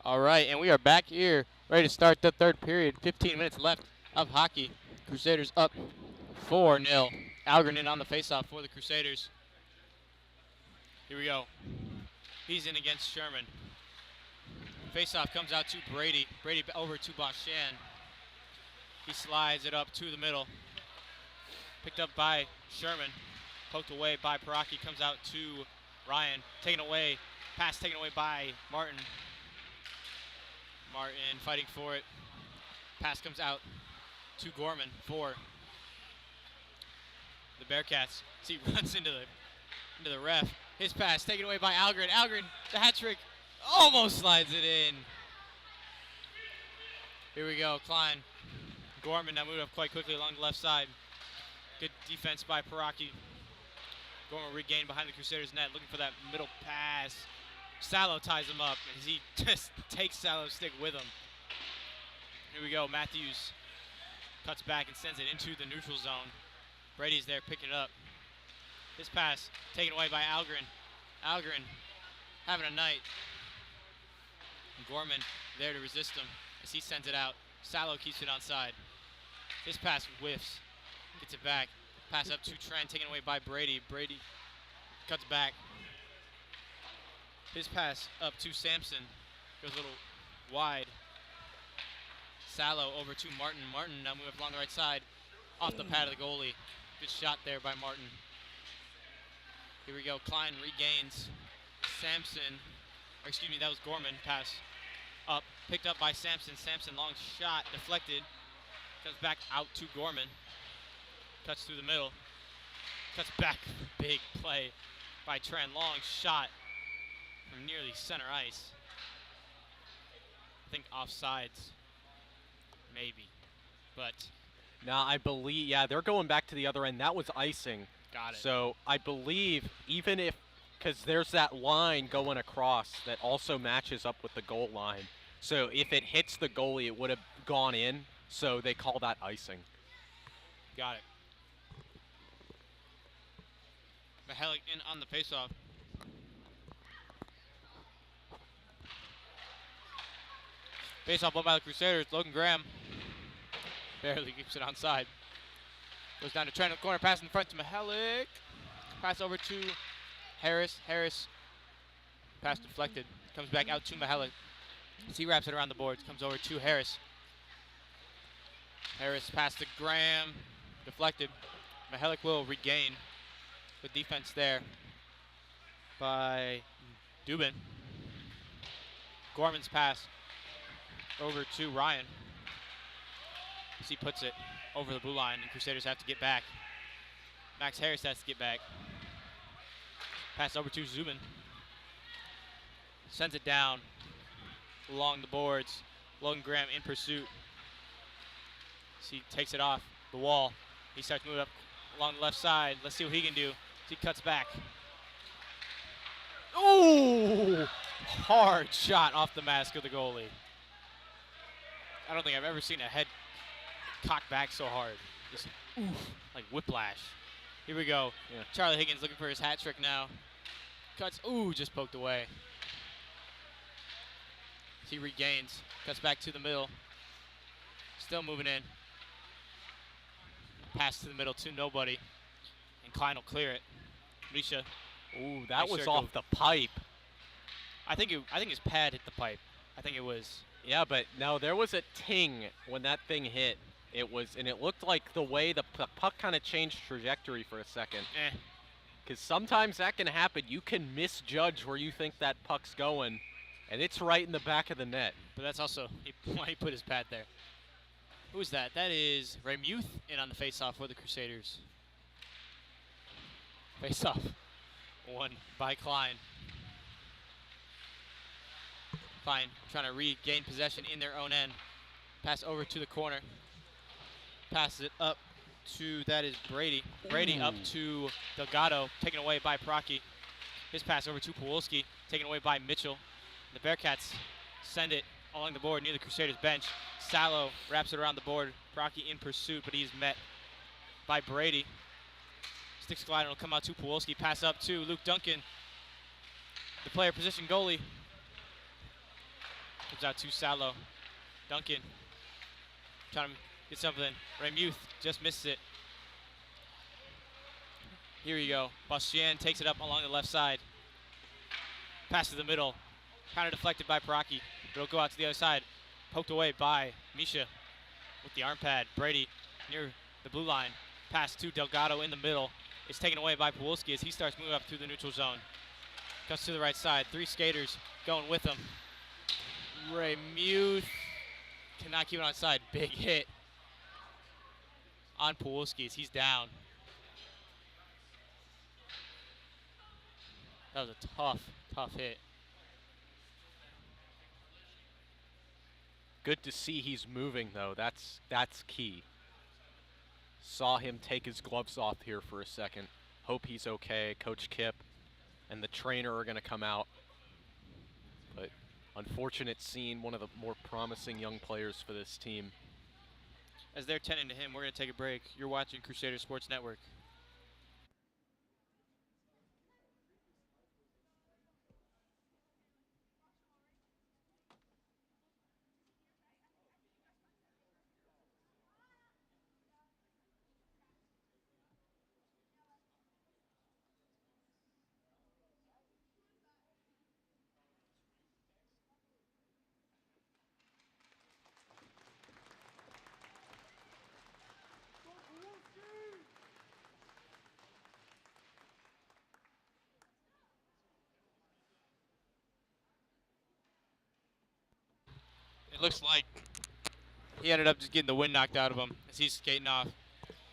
All right, and we are back here, ready to start the third period. 15 minutes left of hockey. Crusaders up 4-0. Algren in on the faceoff for the Crusaders. Here we go. He's in against Sherman. Faceoff comes out to Brady. Brady over to Boshan. He slides it up to the middle. Picked up by Sherman. Poked away by Paraki. Comes out to Ryan. Taken away. Pass taken away by Martin. Martin fighting for it. Pass comes out to Gorman for the Bearcats. So he runs into the ref. His pass taken away by Algren. Algren, the hat trick, almost slides it in. Here we go, Klein. Gorman now moved up quite quickly along the left side. Good defense by Paraki. Gorman regained behind the Crusaders' net, looking for that middle pass. Salo ties him up as he just takes Salo's stick with him. Here we go. Matthews cuts back and sends it into the neutral zone. Brady's there picking it up. His pass taken away by Algren. Algren having a night. Gorman there to resist him as he sends it out. Salo keeps it onside. His pass whiffs. Gets it back. Pass up to Trent, taken away by Brady. Brady cuts back. His pass up to Sampson. Goes a little wide. Salo over to Martin. Martin now moving along the right side. Off the pad of the goalie. Good shot there by Martin. Here we go. Klein regains. Sampson. Or excuse me, that was Gorman. Pass up. Picked up by Sampson. Sampson, long shot. Deflected. Comes back out to Gorman. Cuts through the middle. Cuts back. Big play by Trent. Long shot from nearly center ice. I think offsides. Maybe. But. No, I believe, yeah, they're going back to the other end. That was icing. Got it. So I believe even if, because there's that line going across that also matches up with the goal line. So if it hits the goalie, it would have gone in. So they call that icing. Got it. Mihalik in on the faceoff. Faceoff won by the Crusaders. Logan Graham barely keeps it onside. Goes down to Trent in the corner. Pass in front to Mihalik. Pass over to Harris. Harris. Pass deflected. Comes back out to Mihalik. As he wraps it around the boards. Comes over to Harris. Harris pass to Graham. Deflected. Mihalik will regain. Good defense there by Dubin. Gorman's pass over to Ryan. As he puts it over the blue line, and Crusaders have to get back. Max Harris has to get back. Pass over to Zubin. Sends it down along the boards. Logan Graham in pursuit. As he takes it off the wall. He starts moving up along the left side. Let's see what he can do. As he cuts back. Ooh! Hard shot off the mask of the goalie. I don't think I've ever seen a head cocked back so hard. Just oof, like whiplash. Here we go. Yeah. Charlie Higgins looking for his hat trick now. Cuts, ooh, just poked away. He regains, cuts back to the middle. Still moving in. Pass to the middle to nobody. And Klein will clear it. Misha. Ooh, that was off the pipe. I think his pad hit the pipe. I think it was. Yeah, but no, there was a ting when that thing hit. It was, and it looked like the way the puck kind of changed trajectory for a second. Because sometimes that can happen. You can misjudge where you think that puck's going, and it's right in the back of the net. But that's also why he put his pad there. Who's that? That is Remuth in on the faceoff for the Crusaders. Faceoff won by Klein. Klein trying to regain possession in their own end. Pass over to the corner. Passes it up to, that is Brady. Brady up to Delgado, taken away by Procky. His pass over to Pawolski, taken away by Mitchell. The Bearcats send it along the board near the Crusaders bench. Salo wraps it around the board. Procky in pursuit, but he's met by Brady. Sticks glide and will come out to Pawolski. Pass up to Luke Duncan, the player position goalie. Comes out to Salo. Duncan trying to get something. Remuth just misses it. Here we go. Bastien takes it up along the left side. Pass to the middle. Kind of deflected by Procky. It'll go out to the other side. Poked away by Misha with the arm pad. Brady near the blue line. Pass to Delgado in the middle. It's taken away by Pawolski as he starts moving up through the neutral zone. Comes to the right side. Three skaters going with him. Remuth cannot keep it on side. Big hit on Pawolski as he's down. That was a tough hit. Good to see he's moving, though. That's key. Saw him take his gloves off here for a second. Hope he's okay. Coach Kip and the trainer are going to come out. But unfortunate scene, one of the more promising young players for this team. As they're tending to him, we're going to take a break. You're watching Crusader Sports Network. It looks like he ended up just getting the wind knocked out of him as he's skating off.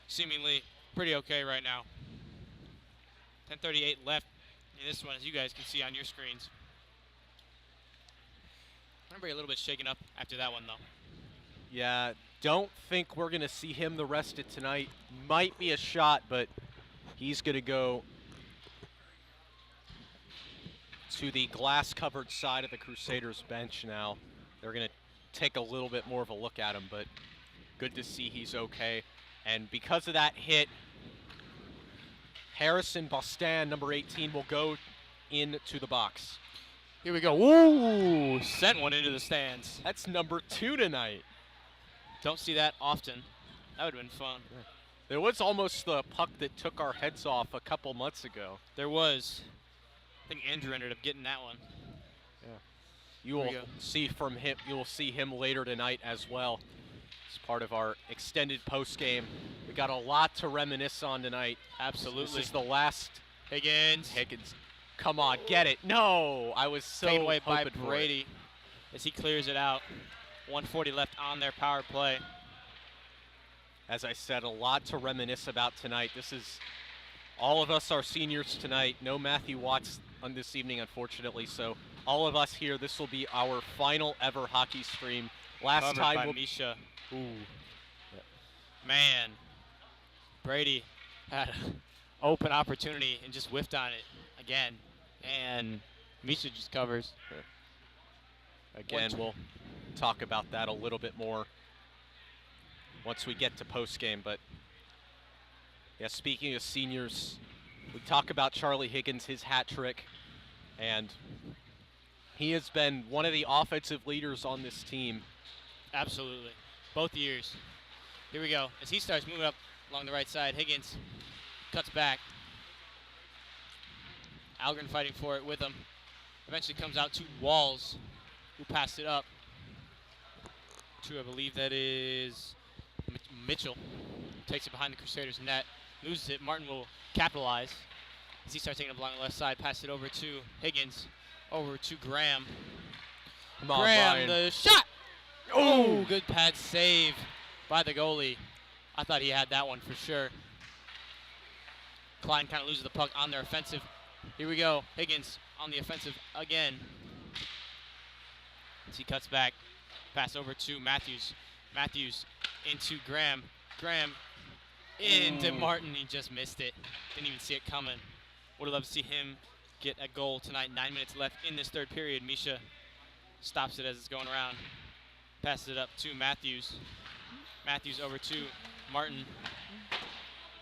Seemingly pretty okay right now. 10:38 left in this one, as you guys can see on your screens. Remember, a little bit shaken up after that one, though. Yeah, don't think we're going to see him the rest of tonight. Might be a shot, but he's going to go to the glass-covered side of the Crusaders bench now. They're going to take a little bit more of a look at him, but good to see he's okay. And because of that hit, Harrison Bostan, number 18, will go into the box. Here we go. Ooh, sent one into the stands. That's number 2 tonight. Don't see that often. That would have been fun. Yeah. There was almost the puck that took our heads off a couple months ago. There was. I think Andrew ended up getting that one. Yeah. You will see from him. You will see him later tonight as well. It's part of our extended post game. We got a lot to reminisce on tonight. Absolutely. This is the last. Higgins. Come on, get it. No, I was so taken away by hoping Brady as he clears it out. 1:40 left on their power play. As I said, a lot to reminisce about tonight. This is, all of us are seniors tonight. No Matthew Watts on this evening, unfortunately. So all of us here, this will be our final ever hockey stream. Last Covered time by Misha. Ooh. Man. Brady had an open opportunity and just whiffed on it again. And Misha just covers. Again, we'll talk about that a little bit more once we get to post-game. But, yeah, speaking of seniors, we talk about Charlie Higgins, his hat trick. And he has been one of the offensive leaders on this team. Absolutely. Both years. Here we go. As he starts moving up along the right side, Higgins cuts back. Algren fighting for it with him. Eventually comes out to Walls, who passed it up to, I believe that is Mitchell. Takes it behind the Crusaders net. Loses it. Martin will capitalize as he starts taking it along the left side. Pass it over to Higgins. Over to Graham. Come on, Graham, Brian. the shot! Oh, good pad save by the goalie. I thought he had that one for sure. Klein kind of loses the puck on their offensive. Here we go. Higgins on the offensive again. As he cuts back. Pass over to Matthews. Matthews into Graham. Graham into Martin. He just missed it. Didn't even see it coming. Would have loved to see him get a goal tonight. 9 minutes left in this third period. Misha stops it as it's going around. Passes it up to Matthews. Matthews over to Martin.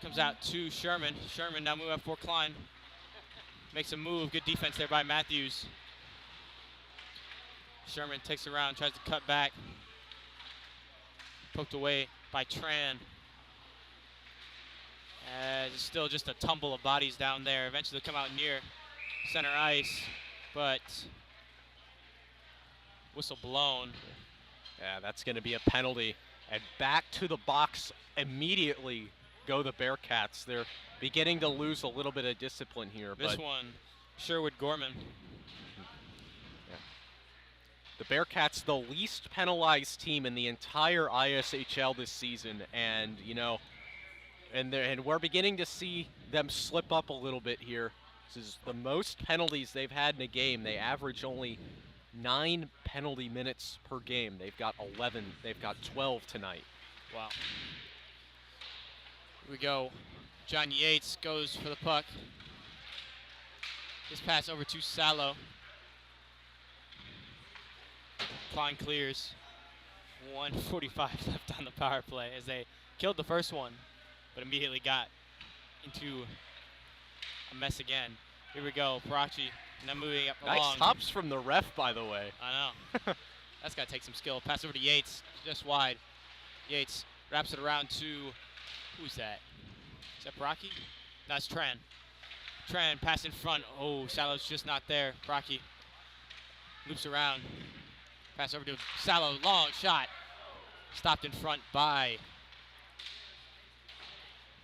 Comes out to Sherman. Sherman now move up for Klein. Makes a move. Good defense there by Matthews. Sherman takes it around, tries to cut back. Poked away by Tran. It's still just a tumble of bodies down there. Eventually they'll come out near center ice, but whistle blown. Yeah, that's going to be a penalty. And back to the box immediately go the Bearcats. They're beginning to lose a little bit of discipline here. This one, Sherwood Gorman. Yeah. The Bearcats, the least penalized team in the entire ISHL this season. And, you know, and we're beginning to see them slip up a little bit here. This is the most penalties they've had in a game. They average only 9 penalty minutes per game. They've got 11. They've got 12 tonight. Wow. Here we go. John Yates goes for the puck. This pass over to Salo. Klein clears. 1:45 left on the power play as they killed the first one, but immediately got into a mess again. Here we go, Parachi, now moving up along. Nice hops from the ref, by the way. I know. That's got to take some skill. Pass over to Yates, just wide. Yates wraps it around to, who's that? Is that Parachi? No, it's Tran. Tran, pass in front. Oh, Salo's just not there. Parachi loops around. Pass over to Salo, long shot. Stopped in front by,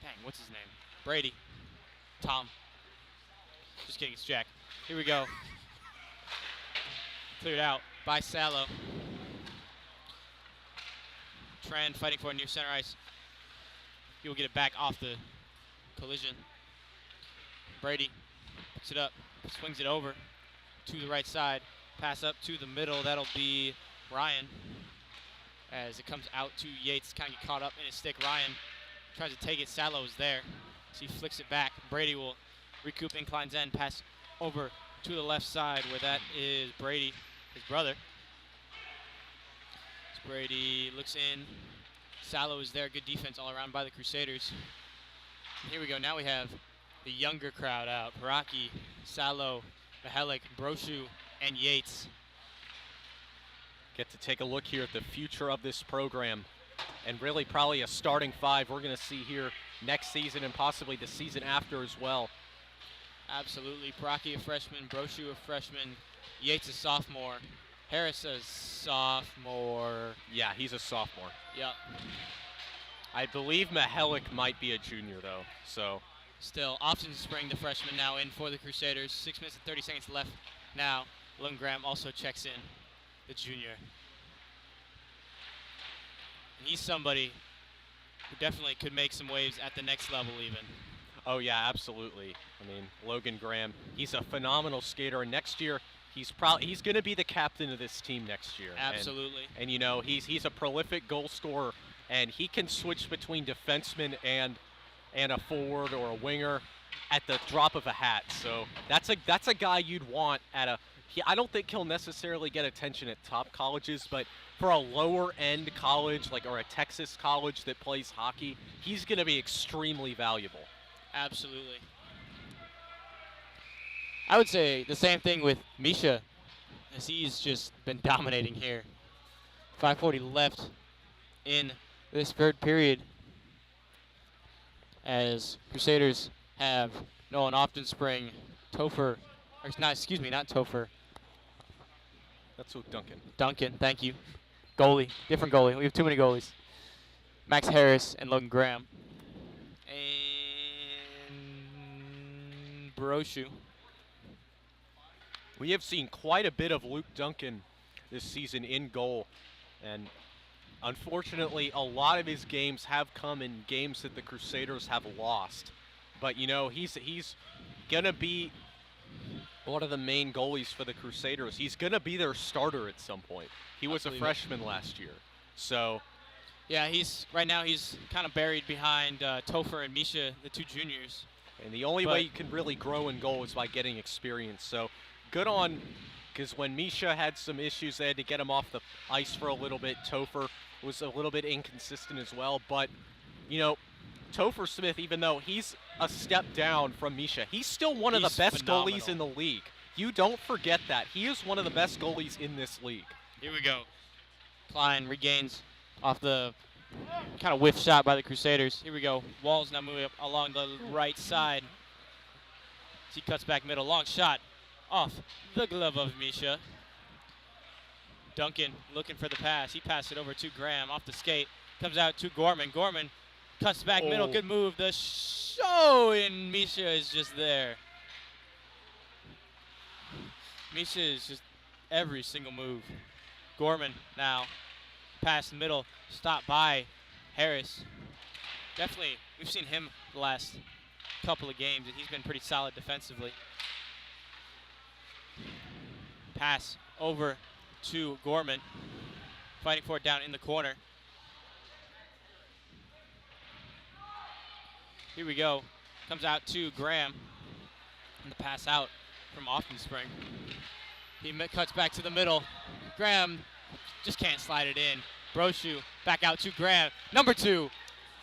dang, what's his name? Brady. Tom. Just kidding, it's Jack. Here we go. Cleared out by Salo. Tran fighting for it near center ice. He will get it back off the collision. Brady picks it up, swings it over to the right side. Pass up to the middle, that'll be Ryan. As it comes out to Yates, kind of get caught up in his stick. Ryan tries to take it, Salo is there. So he flicks it back. Brady will recoup in Klein's end, pass over to the left side where that is Brady, his brother. As Brady looks in, Salo is there, good defense all around by the Crusaders. And here we go, now we have the younger crowd out. Paraki, Salo, Mihalik, Brochu, and Yates. Get to take a look here at the future of this program, and really probably a starting five we're going to see here next season and possibly the season after as well. Absolutely. Paraki a freshman, Brochu a freshman, Yates a sophomore, Harris a sophomore. Yeah, he's a sophomore. Yep. I believe Mihalik might be a junior though, so. Still, Austin Spring, the freshman, now in for the Crusaders. 6 minutes and 30 seconds left now. Logan Graham also checks in, the junior. And he's somebody who definitely could make some waves at the next level even. Oh yeah, absolutely. I mean, Logan Graham, he's a phenomenal skater, and next year he's going to be the captain of this team next year. Absolutely. And you know, he's a prolific goal scorer, and he can switch between defenseman and a forward or a winger at the drop of a hat. So that's a guy you'd want at a. I don't think he'll necessarily get attention at top colleges, but for a lower end college or a Texas college that plays hockey, he's going to be extremely valuable. Absolutely. I would say the same thing with Misha, as he's just been dominating here. 5:40 left in this third period, as Crusaders have Nolan Often Spring, Topher, or not Topher. That's Duncan. Duncan, thank you. Goalie, different goalie. We have too many goalies. Max Harris and Logan Graham. And Brochu. We have seen quite a bit of Luke Duncan this season in goal, and unfortunately a lot of his games have come in games that the Crusaders have lost. But you know, he's gonna be one of the main goalies for the Crusaders. He's gonna be their starter at some point. He was a freshman last year, so yeah, right now he's kind of buried behind Topher and Misha, the two juniors. And the only way you can really grow in goal is by getting experience. So good on, because when Misha had some issues, they had to get him off the ice for a little bit. Topher was a little bit inconsistent as well. But, you know, Topher Smith, even though he's a step down from Misha, he's still one of the best phenomenal goalies in the league. You don't forget that. He is one of the best goalies in this league. Here we go. Klein regains off the kind of whiff shot by the Crusaders. Here we go. Walls now moving up along the right side. He cuts back middle. Long shot off the glove of Misha. Duncan looking for the pass. He passed it over to Graham off the skate. Comes out to Gorman. Gorman cuts back middle. Good move. The show in Misha is just there. Misha is just every single move. Gorman now. Pass the middle. Stopped by Harris. Definitely, we've seen him the last couple of games, and he's been pretty solid defensively. Pass over to Gorman. Fighting for it down in the corner. Here we go. Comes out to Graham. And the pass out from Often Spring. He cuts back to the middle. Graham just can't slide it in. Brochu back out to Graham. Number 2.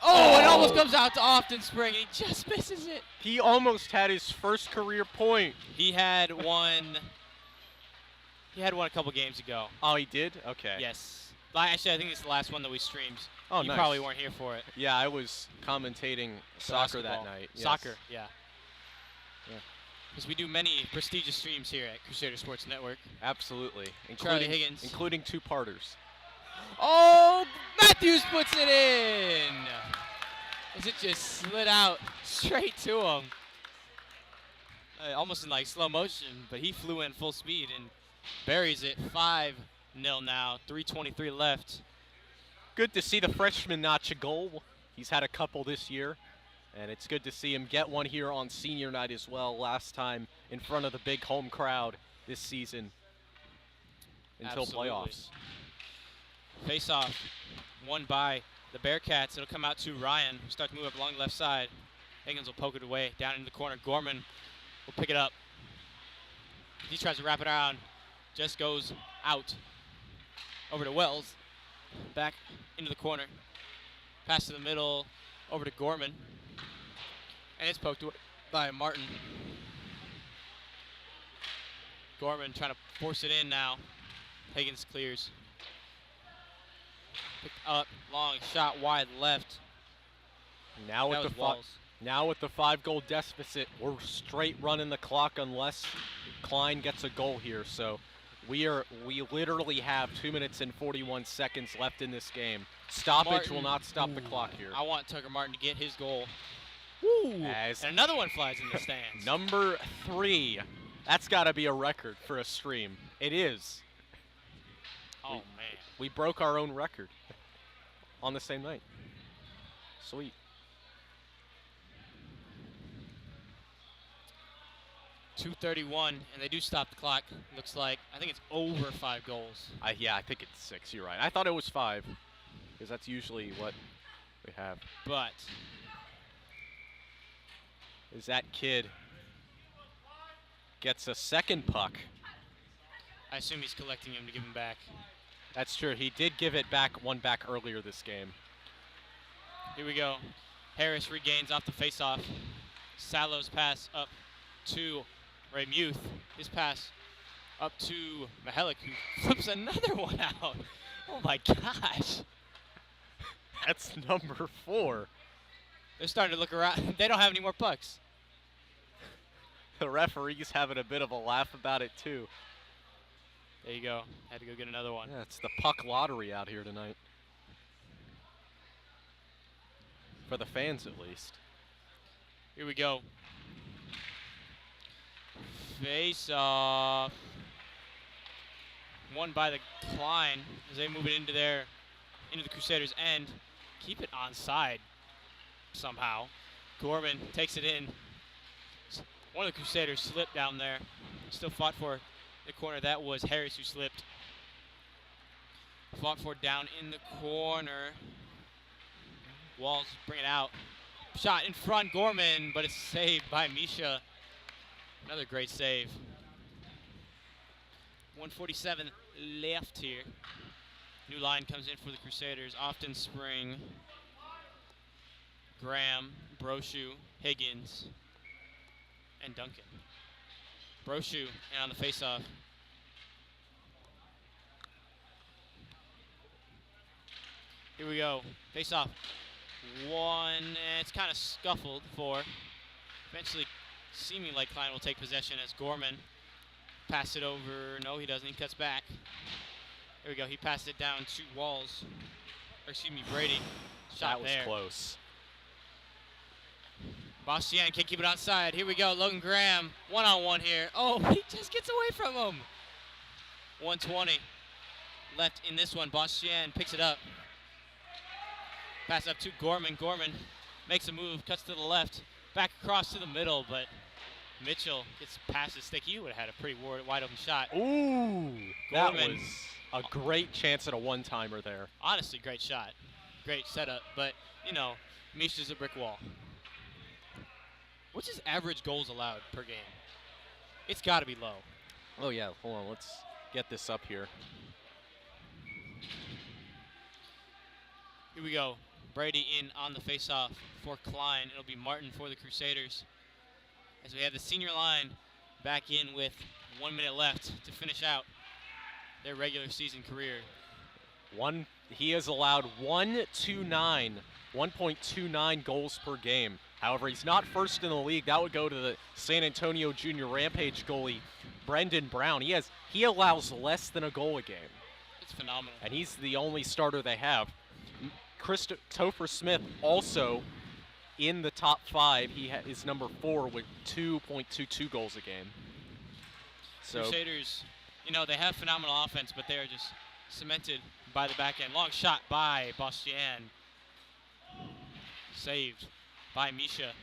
Oh, it almost comes out to Often Spring. He just misses it. He almost had his first career point. He had one. He had one a couple games ago. Oh, he did? Okay. Yes. Actually, I think it's the last one that we streamed. Oh, you nice. probably weren't here for it. Yeah, I was commentating soccer that Basketball. night. Yes. Soccer, yeah. Yeah. Because we do many prestigious streams here at Crusader Sports Network. Absolutely. Charlie Higgins. Including 2-parters. Oh, Matthews puts it in. As it just slid out straight to him. Almost in like slow motion, but he flew in full speed and buries it. 5-0 now, 3:23 left. Good to see the freshman notch a goal. He's had a couple this year, and it's good to see him get one here on senior night as well. Last time in front of the big home crowd this season until Absolutely. playoffs. Face-off won by the Bearcats. It'll come out to Ryan, who starts to move up along the left side. Higgins will poke it away down into the corner. Gorman will pick it up. He tries to wrap it around. Just goes out. Over to Wells. Back into the corner. Pass to the middle. Over to Gorman. And it's poked away by Martin. Gorman trying to force it in now. Higgins clears. Picked up, long shot wide left. Now That with was Walls. the 5-goal deficit, we're straight running the clock unless Klein gets a goal here. So we literally have 2 minutes and 41 seconds left in this game. Stoppage Martin. will not stop the clock here. I want Tucker Martin to get his goal. Woo! As And another one flies in the stands. number 3. That's got to be a record for a stream. It is. Oh, man. We broke our own record on the same night. Sweet. .231, and they do stop the clock. Looks like, I think it's over 5 goals. Yeah, I think it's 6. You're right. I thought it was 5 because that's usually what we have. But Is that kid gets a second puck. I assume he's collecting him to give him back. That's true. He did give it back, one back earlier this game. Here we go. Harris regains off the faceoff. Salo's pass up to Muth. His pass up to Mihalik, who flips another one out. Oh my gosh. That's number 4. They're starting to look around. They don't have any more pucks. The referee's having a bit of a laugh about it too. There you go. Had to go get another one. Yeah, it's the puck lottery out here tonight. For the fans, at least. Here we go. Face off. Won by the Klein as they move it into the Crusaders' end. Keep it onside somehow. Gorman takes it in. One of the Crusaders slipped down there. Still fought for the corner. That was Harris who slipped. Fought for down in the corner. Walls bring it out. Shot in front, Gorman, but it's saved by Misha. Another great save. 1:47 left here. New line comes in for the Crusaders. Often Spring, Graham, Brochu, Higgins, and Duncan. Brochu and on the faceoff. Here we go. Faceoff. One, and it's kind of scuffled for. Eventually, seeming like Klein will take possession as Gorman pass it over. No, he doesn't. He cuts back. There we go. He passed it down to Walls. Or excuse me, Brady. Shot That was there. close. Bastian can't keep it outside. Here we go. Logan Graham, one-on-one here. Oh, he just gets away from him. 1:20 left in this one. Bastian picks it up. Pass up to Gorman. Gorman makes a move, cuts to the left, back across to the middle, but Mitchell gets past his stick. He would have had a pretty wide open shot. Ooh, that Gorman. was a great chance at a one-timer there. Honestly, great shot. Great setup, but, you know, Misha's a brick wall. What's his average goals allowed per game? It's got to be low. Oh, yeah. Hold on. Let's get this up here. Here we go. Brady in on the faceoff for Klein. It'll be Martin for the Crusaders. As we have the senior line back in with 1 minute left to finish out their regular season career. He has allowed 1.29 goals per game. However, he's not first in the league. That would go to the San Antonio Junior Rampage goalie, Brendan Brown. He allows less than a goal a game. It's phenomenal. And he's the only starter they have. Christopher Smith also in the top 5. He is number 4 with 2.22 goals a game. So Crusaders, they have phenomenal offense, but they are just cemented by the back end. Long shot by Bastien. Saved by Misha.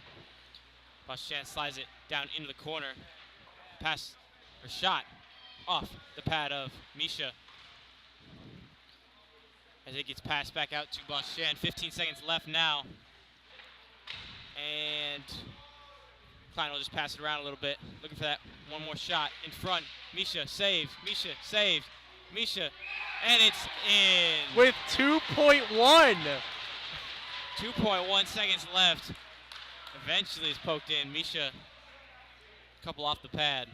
Bastien slides it down into the corner. Pass or shot off the pad of Misha. As it gets passed back out to Bastien. 15 seconds left now. And Klein will just pass it around a little bit. Looking for that one more shot in front. Misha saves. Misha saved. Misha. And it's in. With 2.1. 2.1 seconds left. Eventually it's poked in. Misha, a couple off the pad.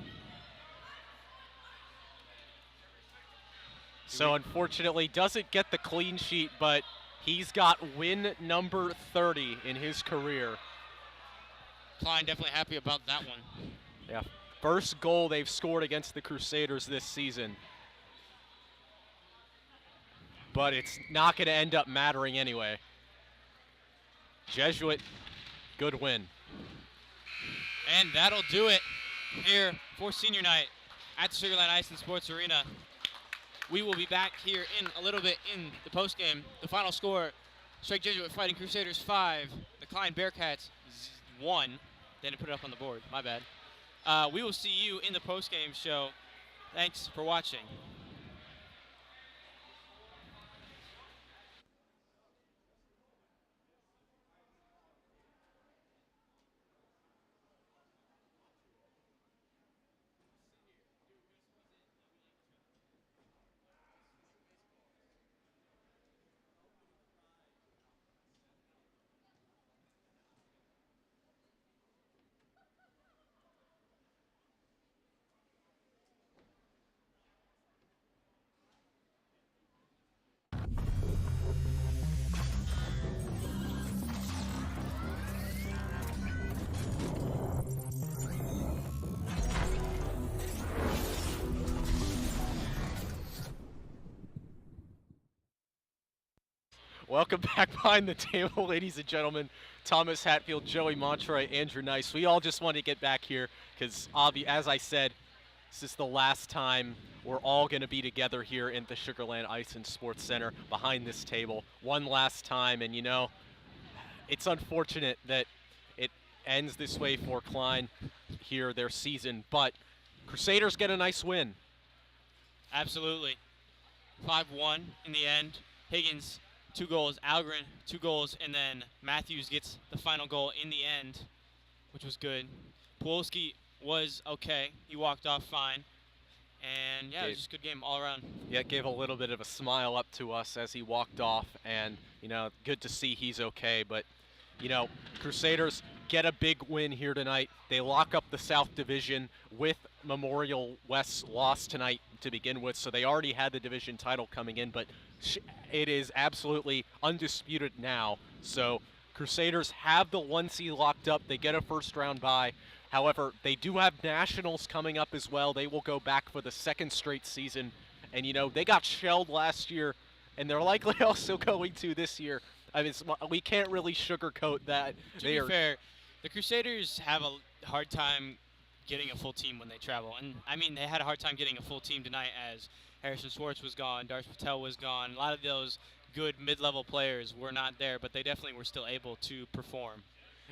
So unfortunately doesn't get the clean sheet, but he's got win number 30 in his career. Klein definitely happy about that one. Yeah, first goal they've scored against the Crusaders this season. But it's not going to end up mattering anyway. Jesuit, good win. And that'll do it here for senior night at the Sugar Land Ice and Sports Arena. We will be back here in a little bit in the postgame. The final score, Strike Jesuit Fighting Crusaders 5, the Klein Bearcats 1. They didn't put it up on the board, my bad. We will see you in the postgame show. Thanks for watching. Welcome back behind the table, ladies and gentlemen. Thomas Hatfield, Joey Montroy, Andrew Nice. We all just wanted to get back here because, as I said, this is the last time we're all going to be together here in the Sugar Land Ice and Sports Center behind this table. One last time, and it's unfortunate that it ends this way for Klein here, their season, but Crusaders get a nice win. Absolutely. 5-1 in the end. Higgins, 2 goals. Algren, 2 goals. And then Matthews gets the final goal in the end, which was good. Pawlowski was okay. He walked off fine. And, yeah, it was just a good game all around. Yeah, it gave a little bit of a smile up to us as he walked off. And, good to see he's okay. But, Crusaders get a big win here tonight. They lock up the South Division with Memorial West's loss tonight to begin with. So they already had the division title coming in, but it is absolutely undisputed now. So Crusaders have the 1 seed locked up. They get a first round bye. However, they do have nationals coming up as well. They will go back for the 2nd straight season. And, they got shelled last year, and they're likely also going to this year. I mean, we can't really sugarcoat that. To be fair, the Crusaders have a hard time getting a full team when they travel. And, I mean, they had a hard time getting a full team tonight as Harrison Swartz was gone, Darsh Patel was gone. A lot of those good mid-level players were not there, but they definitely were still able to perform.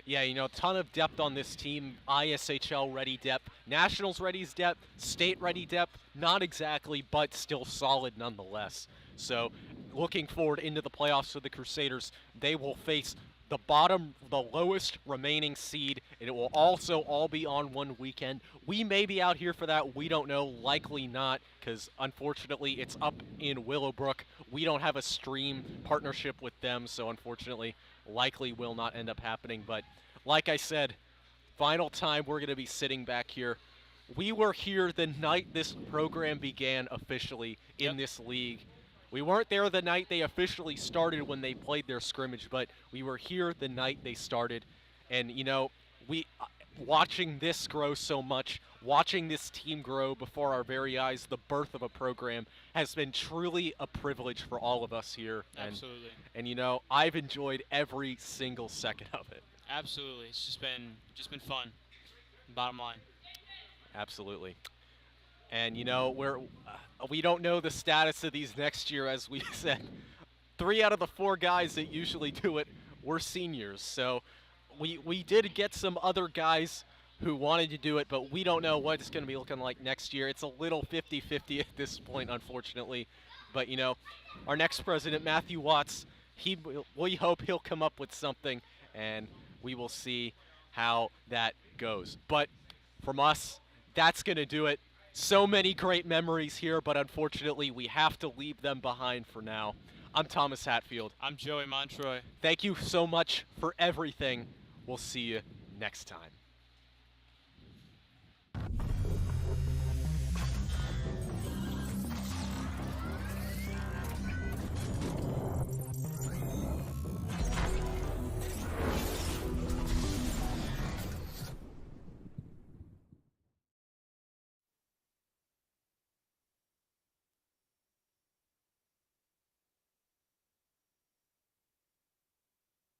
Yeah, a ton of depth on this team. ISHL ready depth, Nationals ready depth, state ready depth, not exactly, but still solid nonetheless. So looking forward into the playoffs for the Crusaders, they will face the lowest remaining seed, and it will also all be on one weekend. We may be out here for that. We don't know. Likely not, because unfortunately it's up in Willowbrook. We don't have a stream partnership with them, so unfortunately, likely will not end up happening. But like I said, final time we're going to be sitting back here. We were here the night this program began officially in this league. We weren't there the night they officially started when they played their scrimmage, but we were here the night they started. And, you know, watching this grow so much, watching this team grow before our very eyes, the birth of a program, has been truly a privilege for all of us here. Absolutely. And you know, I've enjoyed every single second of it. Absolutely. It's just been fun. Bottom line. Absolutely. And you know, we don't know the status of these next year, as we said. 3 out of the 4 guys that usually do it were seniors. So we did get some other guys who wanted to do it, but we don't know what it's going to be looking like next year. It's a little 50-50 at this point, unfortunately. But you know, our next president, Matthew Watts, we hope he'll come up with something, and we will see how that goes. But from us, that's going to do it. So many great memories here, but unfortunately, we have to leave them behind for now. I'm Thomas Hatfield. I'm Joey Montroy. Thank you so much for everything. We'll see you next time.